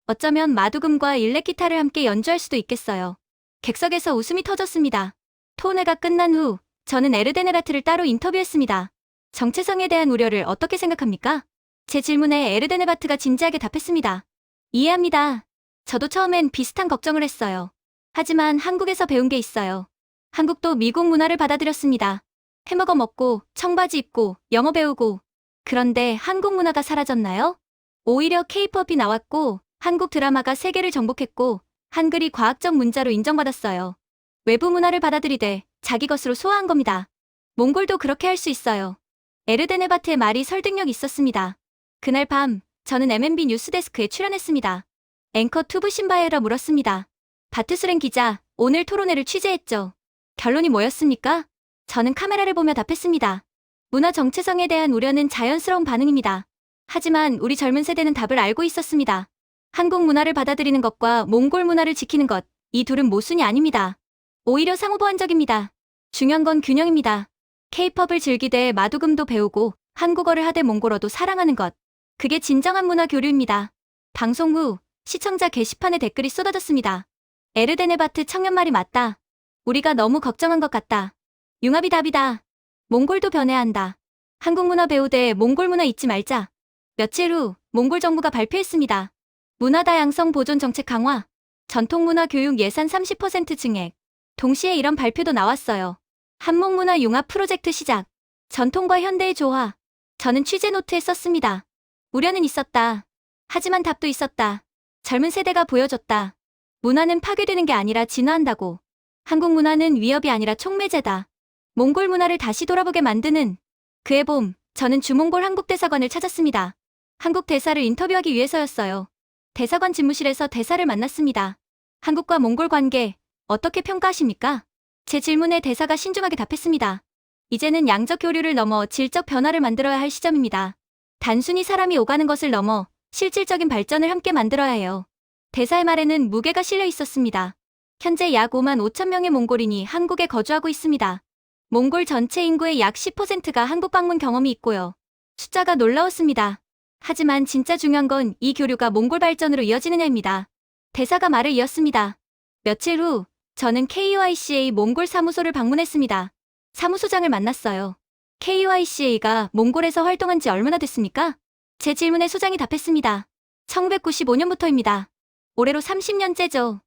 어쩌면 마두금과 일렉 기타를 함께 연주할 수도 있겠어요. 객석에서 웃음이 터졌습니다. 토론회가 끝난 후 저는 에르데네라트를 따로 인터뷰했습니다. 정체성에 대한 우려를 어떻게 생각합니까? 제 질문에 에르데네바트가 진지하게 답했습니다. 이해합니다. 저도 처음엔 비슷한 걱정을 했어요. 하지만 한국에서 배운 게 있어요. 한국도 미국 문화를 받아들였습니다. 해먹어 먹고, 청바지 입고, 영어 배우고. 그런데 한국 문화가 사라졌나요? 오히려 K-팝이 나왔고, 한국 드라마가 세계를 정복했고, 한글이 과학적 문자로 인정받았어요. 외부 문화를 받아들이되 자기 것으로 소화한 겁니다. 몽골도 그렇게 할 수 있어요. 에르데네바트의 말이 설득력 있었습니다. 그날 밤, 저는 MNB 뉴스데스크에 출연했습니다. 앵커 투브 신바에라 물었습니다. 바트수랭 기자, 오늘 토론회를 취재했죠. 결론이 뭐였습니까? 저는 카메라를 보며 답했습니다. 문화 정체성에 대한 우려는 자연스러운 반응입니다. 하지만 우리 젊은 세대는 답을 알고 있었습니다. 한국 문화를 받아들이는 것과 몽골 문화를 지키는 것, 이 둘은 모순이 아닙니다. 오히려 상호보완적입니다. 중요한 건 균형입니다. K-팝을 즐기되 마두금도 배우고 한국어를 하되 몽골어도 사랑하는 것. 그게 진정한 문화 교류입니다. 방송 후 시청자 게시판에 댓글이 쏟아졌습니다. 에르데네바트 청년 말이 맞다. 우리가 너무 걱정한 것 같다. 융합이 답이다. 몽골도 변해야 한다. 한국 문화 배우되 몽골 문화 잊지 말자. 며칠 후 몽골 정부가 발표했습니다. 문화 다양성 보존 정책 강화, 전통문화 교육 예산 30% 증액. 동시에 이런 발표도 나왔어요. 한목문화 융합 프로젝트 시작. 전통과 현대의 조화. 저는 취재 노트에 썼습니다. 우려는 있었다. 하지만 답도 있었다. 젊은 세대가 보여줬다. 문화는 파괴되는 게 아니라 진화한다고. 한국 문화는 위협이 아니라 촉매제다. 몽골 문화를 다시 돌아보게 만드는 그의 봄, 저는 주몽골 한국대사관을 찾았습니다. 한국 대사를 인터뷰하기 위해서였어요. 대사관 집무실에서 대사를 만났습니다. 한국과 몽골 관계, 어떻게 평가하십니까? 제 질문에 대사가 신중하게 답했습니다. 이제는 양적 교류를 넘어 질적 변화를 만들어야 할 시점입니다. 단순히 사람이 오가는 것을 넘어 실질적인 발전을 함께 만들어야 해요. 대사의 말에는 무게가 실려 있었습니다. 현재 약 5만 5천 명의 몽골인이 한국에 거주하고 있습니다. 몽골 전체 인구의 약 10%가 한국 방문 경험이 있고요. 숫자가 놀라웠습니다. 하지만 진짜 중요한 건 이 교류가 몽골 발전으로 이어지느냐입니다. 대사가 말을 이었습니다. 며칠 후 저는 KUICA 몽골 사무소를 방문했습니다. 사무소장을 만났어요. KUICA가 몽골에서 활동한 지 얼마나 됐습니까? 제 질문에 소장이 답했습니다. 1995년부터입니다. 올해로 30년째죠.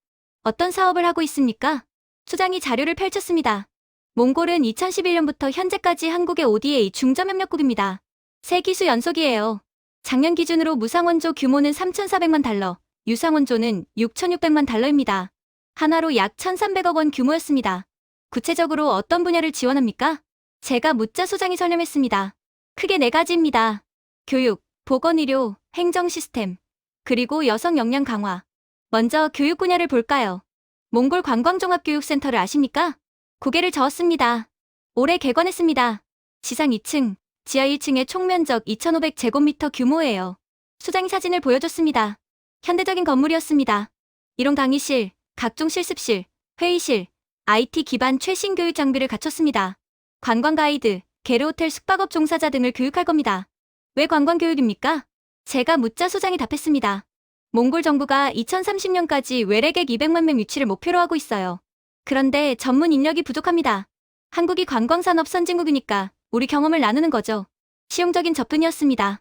어떤 사업을 하고 있습니까? 소장이 자료를 펼쳤습니다. 몽골은 2011년부터 현재까지 한국의 ODA 중점협력국입니다. 새 기수 연속이에요. 작년 기준으로 무상원조 규모는 3,400만 달러, 유상원조는 6,600만 달러입니다. 한화로 약 1,300억 원 규모였습니다. 구체적으로 어떤 분야를 지원합니까? 제가 묻자 소장이 설명했습니다. 크게 4가지입니다. 교육, 보건의료, 행정 시스템, 그리고 여성 역량 강화. 먼저 교육 분야를 볼까요? 몽골 관광종합교육센터를 아십니까? 고개를 저었습니다. 올해 개관했습니다. 지상 2층, 지하 1층의 총면적 2,500제곱미터 규모예요. 소장이 사진을 보여줬습니다. 현대적인 건물이었습니다. 일용 강의실, 각종 실습실, 회의실, IT 기반 최신 교육 장비를 갖췄습니다. 관광 가이드, 게르호텔 숙박업 종사자 등을 교육할 겁니다. 왜 관광교육입니까? 제가 묻자 소장이 답했습니다. 몽골 정부가 2030년까지 외래객 200만 명 유치를 목표로 하고 있어요. 그런데 전문 인력이 부족합니다. 한국이 관광산업 선진국이니까 우리 경험을 나누는 거죠. 실용적인 접근이었습니다.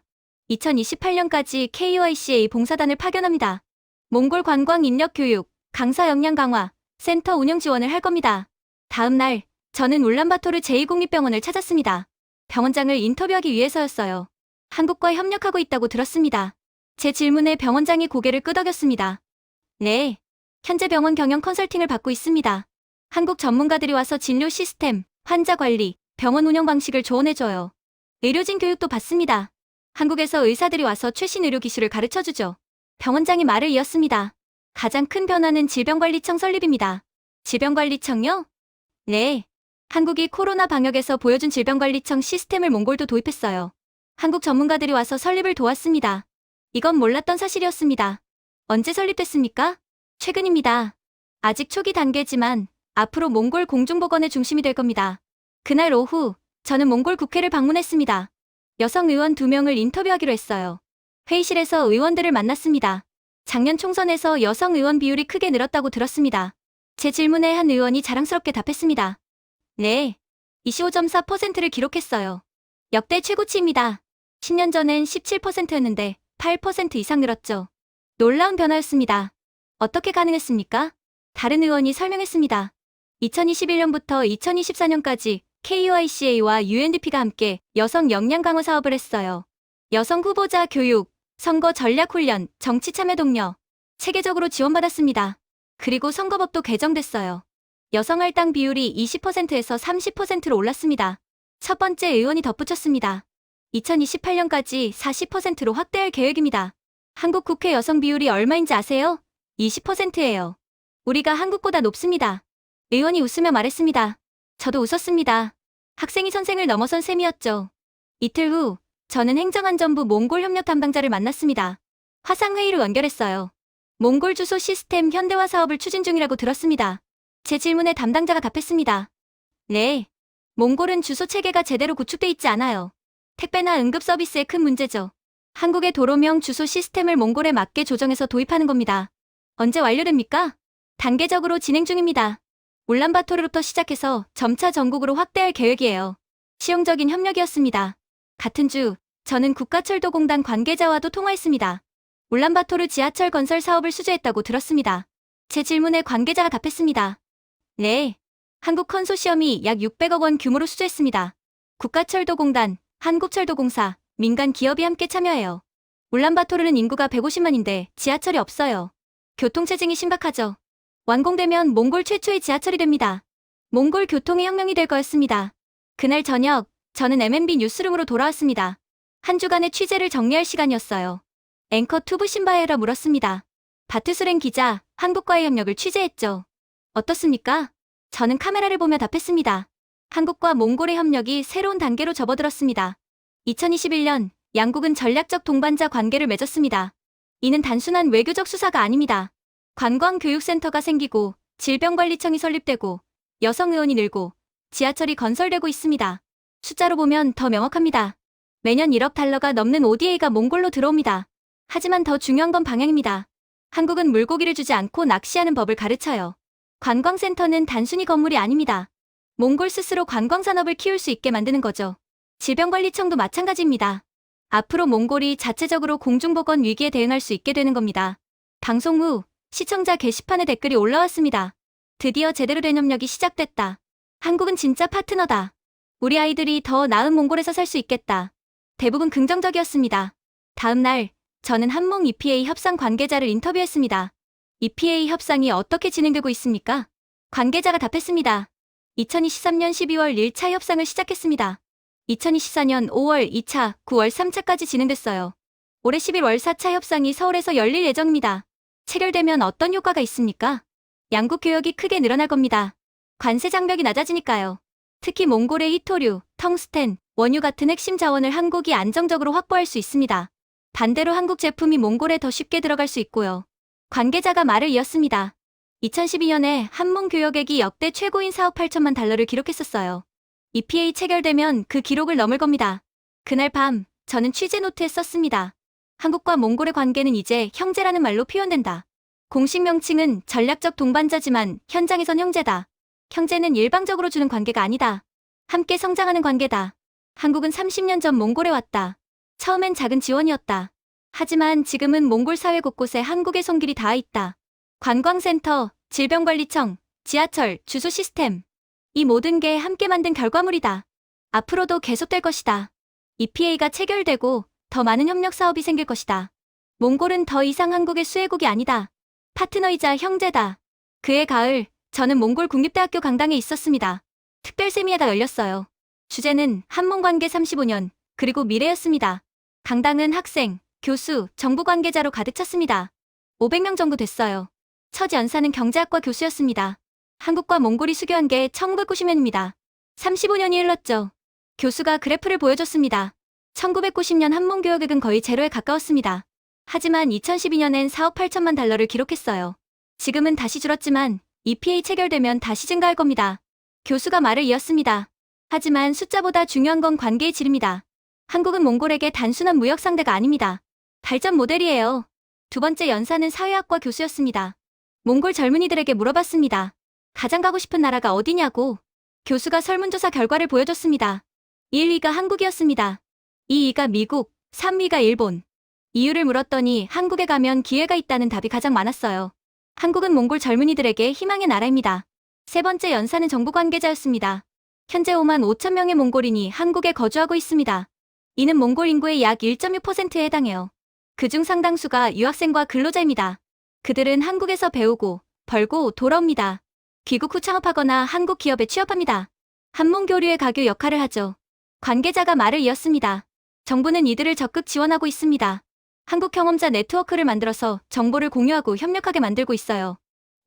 2028년까지 KUICA 봉사단을 파견합니다. 몽골 관광 인력 교육, 강사 역량 강화, 센터 운영 지원을 할 겁니다. 다음 날, 저는 울란바토르 제2국립병원을 찾았습니다. 병원장을 인터뷰하기 위해서였어요. 한국과 협력하고 있다고 들었습니다. 제 질문에 병원장이 고개를 끄덕였습니다. 네, 현재 병원 경영 컨설팅을 받고 있습니다. 한국 전문가들이 와서 진료 시스템, 환자 관리, 병원 운영 방식을 조언해줘요. 의료진 교육도 받습니다. 한국에서 의사들이 와서 최신 의료 기술을 가르쳐주죠. 병원장이 말을 이었습니다. 가장 큰 변화는 질병관리청 설립입니다. 질병관리청요? 네. 한국이 코로나 방역에서 보여준 질병관리청 시스템을 몽골도 도입했어요. 한국 전문가들이 와서 설립을 도왔습니다. 이건 몰랐던 사실이었습니다. 언제 설립됐습니까? 최근입니다. 아직 초기 단계지만 앞으로 몽골 공중보건의 중심이 될 겁니다. 그날 오후 저는 몽골 국회를 방문했습니다. 여성 의원 2명을 인터뷰하기로 했어요. 회의실에서 의원들을 만났습니다. 작년 총선에서 여성 의원 비율이 크게 늘었다고 들었습니다. 제 질문에 한 의원이 자랑스럽게 답했습니다. 네, 25.4%를 기록했어요. 역대 최고치입니다. 10년 전엔 17%였는데 8% 이상 늘었죠. 놀라운 변화였습니다. 어떻게 가능했습니까? 다른 의원이 설명했습니다. 2021년부터 2024년까지 KUICA와 UNDP가 함께 여성 역량 강화 사업을 했어요. 여성 후보자 교육, 선거 전략 훈련, 정치 참여 독려, 체계적으로 지원받았습니다. 그리고 선거법도 개정됐어요. 여성 할당 비율이 20%에서 30%로 올랐습니다. 첫 번째 의원이 덧붙였습니다. 2028년까지 40%로 확대할 계획입니다. 한국 국회 여성 비율이 얼마인지 아세요? 20%예요. 우리가 한국보다 높습니다. 의원이 웃으며 말했습니다. 저도 웃었습니다. 학생이 선생을 넘어선 셈이었죠. 이틀 후 저는 행정안전부 몽골 협력 담당자를 만났습니다. 화상회의로 연결했어요. 몽골 주소 시스템 현대화 사업을 추진 중이라고 들었습니다. 제 질문에 담당자가 답했습니다. 네. 몽골은 주소 체계가 제대로 구축돼 있지 않아요. 택배나 응급 서비스에 큰 문제죠. 한국의 도로명 주소 시스템을 몽골에 맞게 조정해서 도입하는 겁니다. 언제 완료됩니까? 단계적으로 진행 중입니다. 울란바토르부터 시작해서 점차 전국으로 확대할 계획이에요. 실용적인 협력이었습니다. 같은 주, 저는 국가철도공단 관계자와도 통화했습니다. 울란바토르 지하철 건설 사업을 수주했다고 들었습니다. 제 질문에 관계자가 답했습니다. 네. 한국 컨소시엄이 약 600억 원 규모로 수주했습니다. 국가철도공단, 한국철도공사, 민간 기업이 함께 참여해요. 울란바토르는 인구가 150만인데 지하철이 없어요. 교통체증이 심각하죠. 완공되면 몽골 최초의 지하철이 됩니다. 몽골 교통의 혁명이 될 거였습니다. 그날 저녁, 저는 MNB 뉴스룸으로 돌아왔습니다. 한 주간의 취재를 정리할 시간이었어요. 앵커 투부 신바에라 물었습니다. 바투스랭 기자, 한국과의 협력을 취재했죠. 어떻습니까? 저는 카메라를 보며 답했습니다. 한국과 몽골의 협력이 새로운 단계로 접어들었습니다. 2021년 양국은 전략적 동반자 관계를 맺었습니다. 이는 단순한 외교적 수사가 아닙니다. 관광교육센터가 생기고 질병관리청이 설립되고 여성 의원이 늘고 지하철이 건설되고 있습니다. 숫자로 보면 더 명확합니다. 매년 1억 달러가 넘는 ODA가 몽골로 들어옵니다. 하지만 더 중요한 건 방향입니다. 한국은 물고기를 주지 않고 낚시하는 법을 가르쳐요. 관광센터는 단순히 건물이 아닙니다. 몽골 스스로 관광산업을 키울 수 있게 만드는 거죠. 질병관리청도 마찬가지입니다. 앞으로 몽골이 자체적으로 공중보건 위기에 대응할 수 있게 되는 겁니다. 방송 후 시청자 게시판에 댓글이 올라왔습니다. 드디어 제대로 된 협력이 시작됐다. 한국은 진짜 파트너다. 우리 아이들이 더 나은 몽골에서 살 수 있겠다. 대부분 긍정적이었습니다. 다음 날 저는 한몽 EPA 협상 관계자를 인터뷰했습니다. EPA 협상이 어떻게 진행되고 있습니까? 관계자가 답했습니다. 2023년 12월 1차 협상을 시작했습니다. 2024년 5월 2차, 9월 3차까지 진행됐어요. 올해 11월 4차 협상이 서울에서 열릴 예정입니다. 체결되면 어떤 효과가 있습니까? 양국 교역이 크게 늘어날 겁니다. 관세 장벽이 낮아지니까요. 특히 몽골의 히토류, 텅스텐, 원유 같은 핵심 자원을 한국이 안정적으로 확보할 수 있습니다. 반대로 한국 제품이 몽골에 더 쉽게 들어갈 수 있고요. 관계자가 말을 이었습니다. 2012년에 한몽 교역액이 역대 최고인 4억 8천만 달러를 기록했었어요. EPA 체결되면 그 기록을 넘을 겁니다. 그날 밤 저는 취재 노트에 썼습니다. 한국과 몽골의 관계는 이제 형제라는 말로 표현된다. 공식 명칭은 전략적 동반자지만 현장에선 형제다. 형제는 일방적으로 주는 관계가 아니다. 함께 성장하는 관계다. 한국은 30년 전 몽골에 왔다. 처음엔 작은 지원이었다. 하지만 지금은 몽골 사회 곳곳에 한국의 손길이 닿아 있다. 관광센터, 질병관리청, 지하철, 주소 시스템. 이 모든 게 함께 만든 결과물이다. 앞으로도 계속될 것이다. EPA가 체결되고 더 많은 협력 사업이 생길 것이다. 몽골은 더 이상 한국의 수혜국이 아니다. 파트너이자 형제다. 그해 가을, 저는 몽골 국립대학교 강당에 있었습니다. 특별 세미나가 열렸어요. 주제는 한몽관계 35년, 그리고 미래였습니다. 강당은 학생, 교수, 정부 관계자로 가득 찼습니다. 500명 정도 됐어요. 첫 연사는 경제학과 교수였습니다. 한국과 몽골이 수교한 게 1990년입니다. 35년이 흘렀죠. 교수가 그래프를 보여줬습니다. 1990년 한몽 교역액은 거의 제로에 가까웠습니다. 하지만 2012년엔 4억 8천만 달러를 기록했어요. 지금은 다시 줄었지만 EPA 체결되면 다시 증가할 겁니다. 교수가 말을 이었습니다. 하지만 숫자보다 중요한 건 관계의 질입니다. 한국은 몽골에게 단순한 무역 상대가 아닙니다. 발전 모델이에요. 두 번째 연사는 사회학과 교수였습니다. 몽골 젊은이들에게 물어봤습니다. 가장 가고 싶은 나라가 어디냐고. 교수가 설문조사 결과를 보여줬습니다. 1, 2가 한국이었습니다. 2, 2가 미국, 3, 2가 일본. 이유를 물었더니 한국에 가면 기회가 있다는 답이 가장 많았어요. 한국은 몽골 젊은이들에게 희망의 나라입니다. 세 번째 연사는 정부 관계자였습니다. 현재 5만 5천 명의 몽골인이 한국에 거주하고 있습니다. 이는 몽골 인구의 약 1.6%에 해당해요. 그중 상당수가 유학생과 근로자입니다. 그들은 한국에서 배우고, 벌고 돌아옵니다. 귀국 후 창업하거나 한국 기업에 취업합니다. 한몽교류의 가교 역할을 하죠. 관계자가 말을 이었습니다. 정부는 이들을 적극 지원하고 있습니다. 한국 경험자 네트워크를 만들어서 정보를 공유하고 협력하게 만들고 있어요.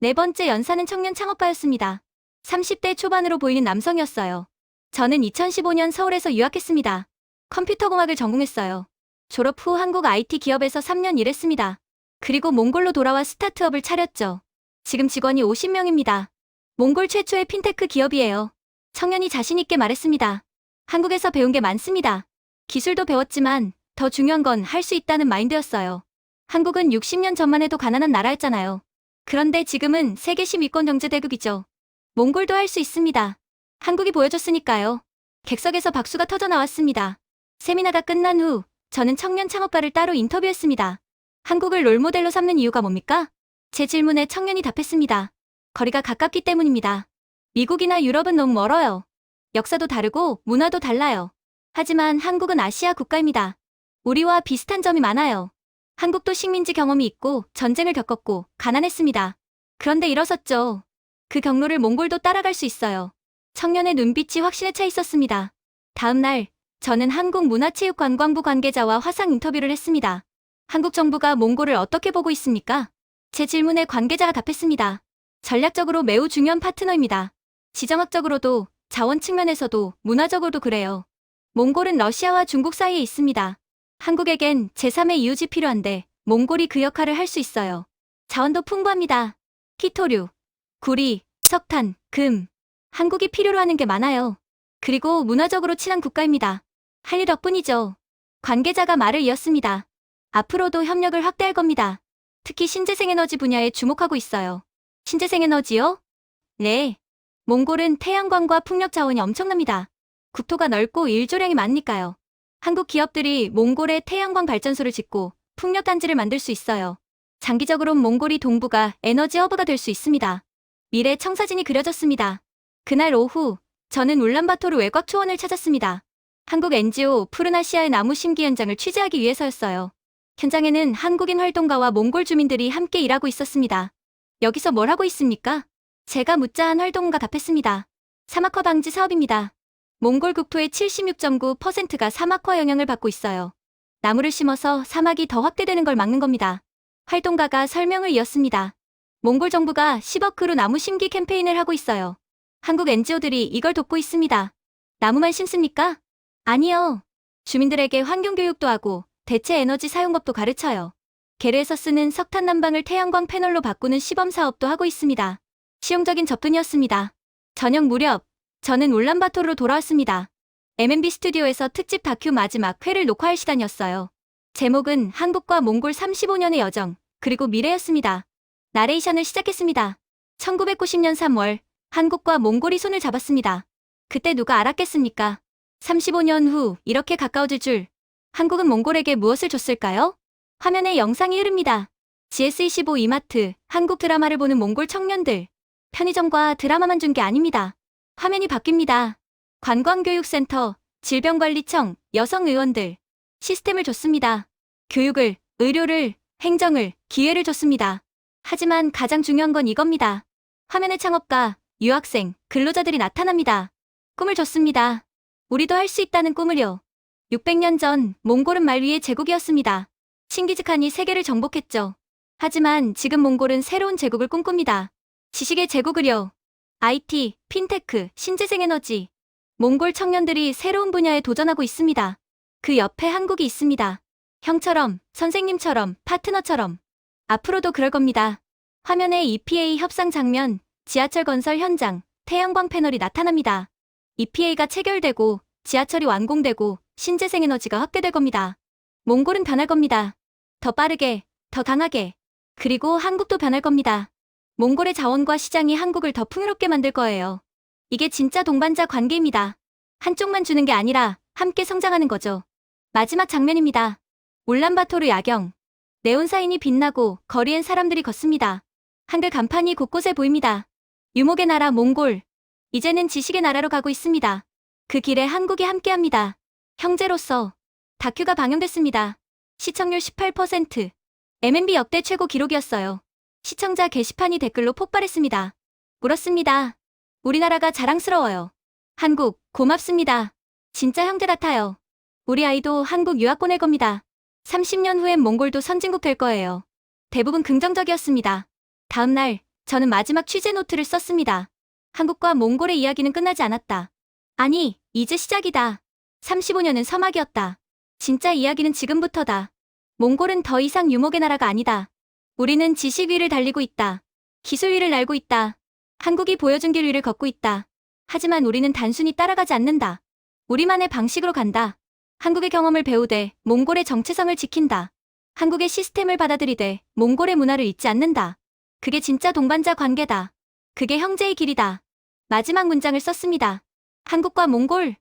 네 번째 연사는 청년 창업가였습니다. 30대 초반으로 보이는 남성이었어요. 저는 2015년 서울에서 유학했습니다. 컴퓨터공학을 전공했어요. 졸업 후 한국 IT 기업에서 3년 일했습니다. 그리고 몽골로 돌아와 스타트업을 차렸죠. 지금 직원이 50명입니다. 몽골 최초의 핀테크 기업이에요. 청년이 자신 있게 말했습니다. 한국에서 배운 게 많습니다. 기술도 배웠지만 더 중요한 건 할 수 있다는 마인드였어요. 한국은 60년 전만 해도 가난한 나라였잖아요. 그런데 지금은 세계 10위권 경제대국이죠. 몽골도 할 수 있습니다. 한국이 보여줬으니까요. 객석에서 박수가 터져 나왔습니다. 세미나가 끝난 후 저는 청년 창업가를 따로 인터뷰했습니다. 한국을 롤모델로 삼는 이유가 뭡니까? 제 질문에 청년이 답했습니다. 거리가 가깝기 때문입니다. 미국이나 유럽은 너무 멀어요. 역사도 다르고 문화도 달라요. 하지만 한국은 아시아 국가입니다. 우리와 비슷한 점이 많아요. 한국도 식민지 경험이 있고 전쟁을 겪었고 가난했습니다. 그런데 일어섰죠. 그 경로를 몽골도 따라갈 수 있어요. 청년의 눈빛이 확신에 차 있었습니다. 다음 날 저는 한국문화체육관광부 관계자와 화상 인터뷰를 했습니다. 한국 정부가 몽골을 어떻게 보고 있습니까? 제 질문에 관계자가 답했습니다. 전략적으로 매우 중요한 파트너입니다. 지정학적으로도 자원 측면에서도 문화적으로도 그래요. 몽골은 러시아와 중국 사이에 있습니다. 한국에겐 제3의 이웃이 필요한데 몽골이 그 역할을 할 수 있어요. 자원도 풍부합니다. 키토류, 구리, 석탄, 금. 한국이 필요로 하는 게 많아요. 그리고 문화적으로 친한 국가입니다. 할 일 덕분이죠. 관계자가 말을 이었습니다. 앞으로도 협력을 확대할 겁니다. 특히 신재생에너지 분야에 주목하고 있어요. 신재생에너지요? 네. 몽골은 태양광과 풍력 자원이 엄청납니다. 국토가 넓고 일조량이 많으니까요. 한국 기업들이 몽골에 태양광 발전소를 짓고 풍력 단지를 만들 수 있어요. 장기적으론 몽골이 동부가 에너지 허브가 될 수 있습니다. 미래 청사진이 그려졌습니다. 그날 오후, 저는 울란바토르 외곽 초원을 찾았습니다. 한국 NGO 푸르나시아의 나무 심기 현장을 취재하기 위해서였어요. 현장에는 한국인 활동가와 몽골 주민들이 함께 일하고 있었습니다. 여기서 뭘 하고 있습니까? 제가 묻자 한 활동가 답했습니다. 사막화 방지 사업입니다. 몽골 국토의 76.9%가 사막화 영향을 받고 있어요. 나무를 심어서 사막이 더 확대되는 걸 막는 겁니다. 활동가가 설명을 이었습니다. 몽골 정부가 10억 그루 나무 심기 캠페인을 하고 있어요. 한국 NGO들이 이걸 돕고 있습니다. 나무만 심습니까? 아니요. 주민들에게 환경교육도 하고 대체 에너지 사용법도 가르쳐요. 게르에서 쓰는 석탄 난방을 태양광 패널로 바꾸는 시범 사업도 하고 있습니다. 실용적인 접근이었습니다. 저녁 무렵, 저는 울란바토르로 돌아왔습니다. MNB 스튜디오에서 특집 다큐 마지막 회를 녹화할 시간이었어요. 제목은 한국과 몽골 35년의 여정, 그리고 미래였습니다. 나레이션을 시작했습니다. 1990년 3월, 한국과 몽골이 손을 잡았습니다. 그때 누가 알았겠습니까? 35년 후 이렇게 가까워질 줄. 한국은 몽골에게 무엇을 줬을까요? 화면에 영상이 흐릅니다. GS25 이마트, 한국 드라마를 보는 몽골 청년들. 편의점과 드라마만 준 게 아닙니다. 화면이 바뀝니다. 관광교육센터, 질병관리청, 여성의원들. 시스템을 줬습니다. 교육을, 의료를, 행정을, 기회를 줬습니다. 하지만 가장 중요한 건 이겁니다. 화면에 창업가, 유학생, 근로자들이 나타납니다. 꿈을 줬습니다. 우리도 할 수 있다는 꿈을요. 600년 전 몽골은 말 위의 제국이었습니다. 칭기즈칸이 세계를 정복했죠. 하지만 지금 몽골은 새로운 제국을 꿈꿉니다. 지식의 제국을요. IT, 핀테크, 신재생에너지. 몽골 청년들이 새로운 분야에 도전하고 있습니다. 그 옆에 한국이 있습니다. 형처럼, 선생님처럼, 파트너처럼. 앞으로도 그럴 겁니다. 화면에 EPA 협상 장면, 지하철 건설 현장, 태양광 패널이 나타납니다. EPA가 체결되고, 지하철이 완공되고, 신재생에너지가 확대될 겁니다. 몽골은 변할 겁니다. 더 빠르게, 더 강하게. 그리고 한국도 변할 겁니다. 몽골의 자원과 시장이 한국을 더 풍요롭게 만들 거예요. 이게 진짜 동반자 관계입니다. 한쪽만 주는 게 아니라 함께 성장하는 거죠. 마지막 장면입니다. 울란바토르 야경. 네온사인이 빛나고 거리엔 사람들이 걷습니다. 한글 간판이 곳곳에 보입니다. 유목의 나라 몽골. 이제는 지식의 나라로 가고 있습니다. 그 길에 한국이 함께합니다. 형제로서. 다큐가 방영됐습니다. 시청률 18%. MNB 역대 최고 기록이었어요. 시청자 게시판이 댓글로 폭발했습니다. 물었습니다. 우리나라가 자랑스러워요. 한국, 고맙습니다. 진짜 형제 같아요. 우리 아이도 한국 유학 보낼 겁니다. 30년 후엔 몽골도 선진국 될 거예요. 대부분 긍정적이었습니다. 다음 날, 저는 마지막 취재 노트를 썼습니다. 한국과 몽골의 이야기는 끝나지 않았다. 아니, 이제 시작이다. 35년은 서막이었다. 진짜 이야기는 지금부터다. 몽골은 더 이상 유목의 나라가 아니다. 우리는 지식 위를 달리고 있다. 기술 위를 날고 있다. 한국이 보여준 길 위를 걷고 있다. 하지만 우리는 단순히 따라가지 않는다. 우리만의 방식으로 간다. 한국의 경험을 배우되 몽골의 정체성을 지킨다. 한국의 시스템을 받아들이되 몽골의 문화를 잊지 않는다. 그게 진짜 동반자 관계다. 그게 형제의 길이다. 마지막 문장을 썼습니다. 한국과 몽골.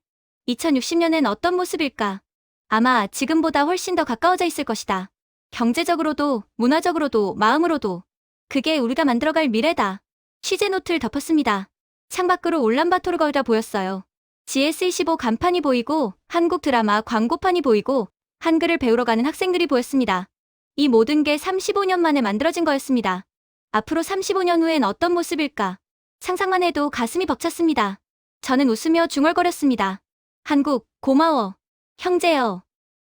2060년엔 어떤 모습일까? 아마 지금보다 훨씬 더 가까워져 있을 것이다. 경제적으로도, 문화적으로도, 마음으로도. 그게 우리가 만들어갈 미래다. 취재 노트를 덮었습니다. 창밖으로 울란바토르 거리가 보였어요. GS25 간판이 보이고, 한국 드라마 광고판이 보이고, 한글을 배우러 가는 학생들이 보였습니다. 이 모든 게 35년 만에 만들어진 거였습니다. 앞으로 35년 후엔 어떤 모습일까? 상상만 해도 가슴이 벅찼습니다. 저는 웃으며 중얼거렸습니다. 한국, 고마워. 형제여.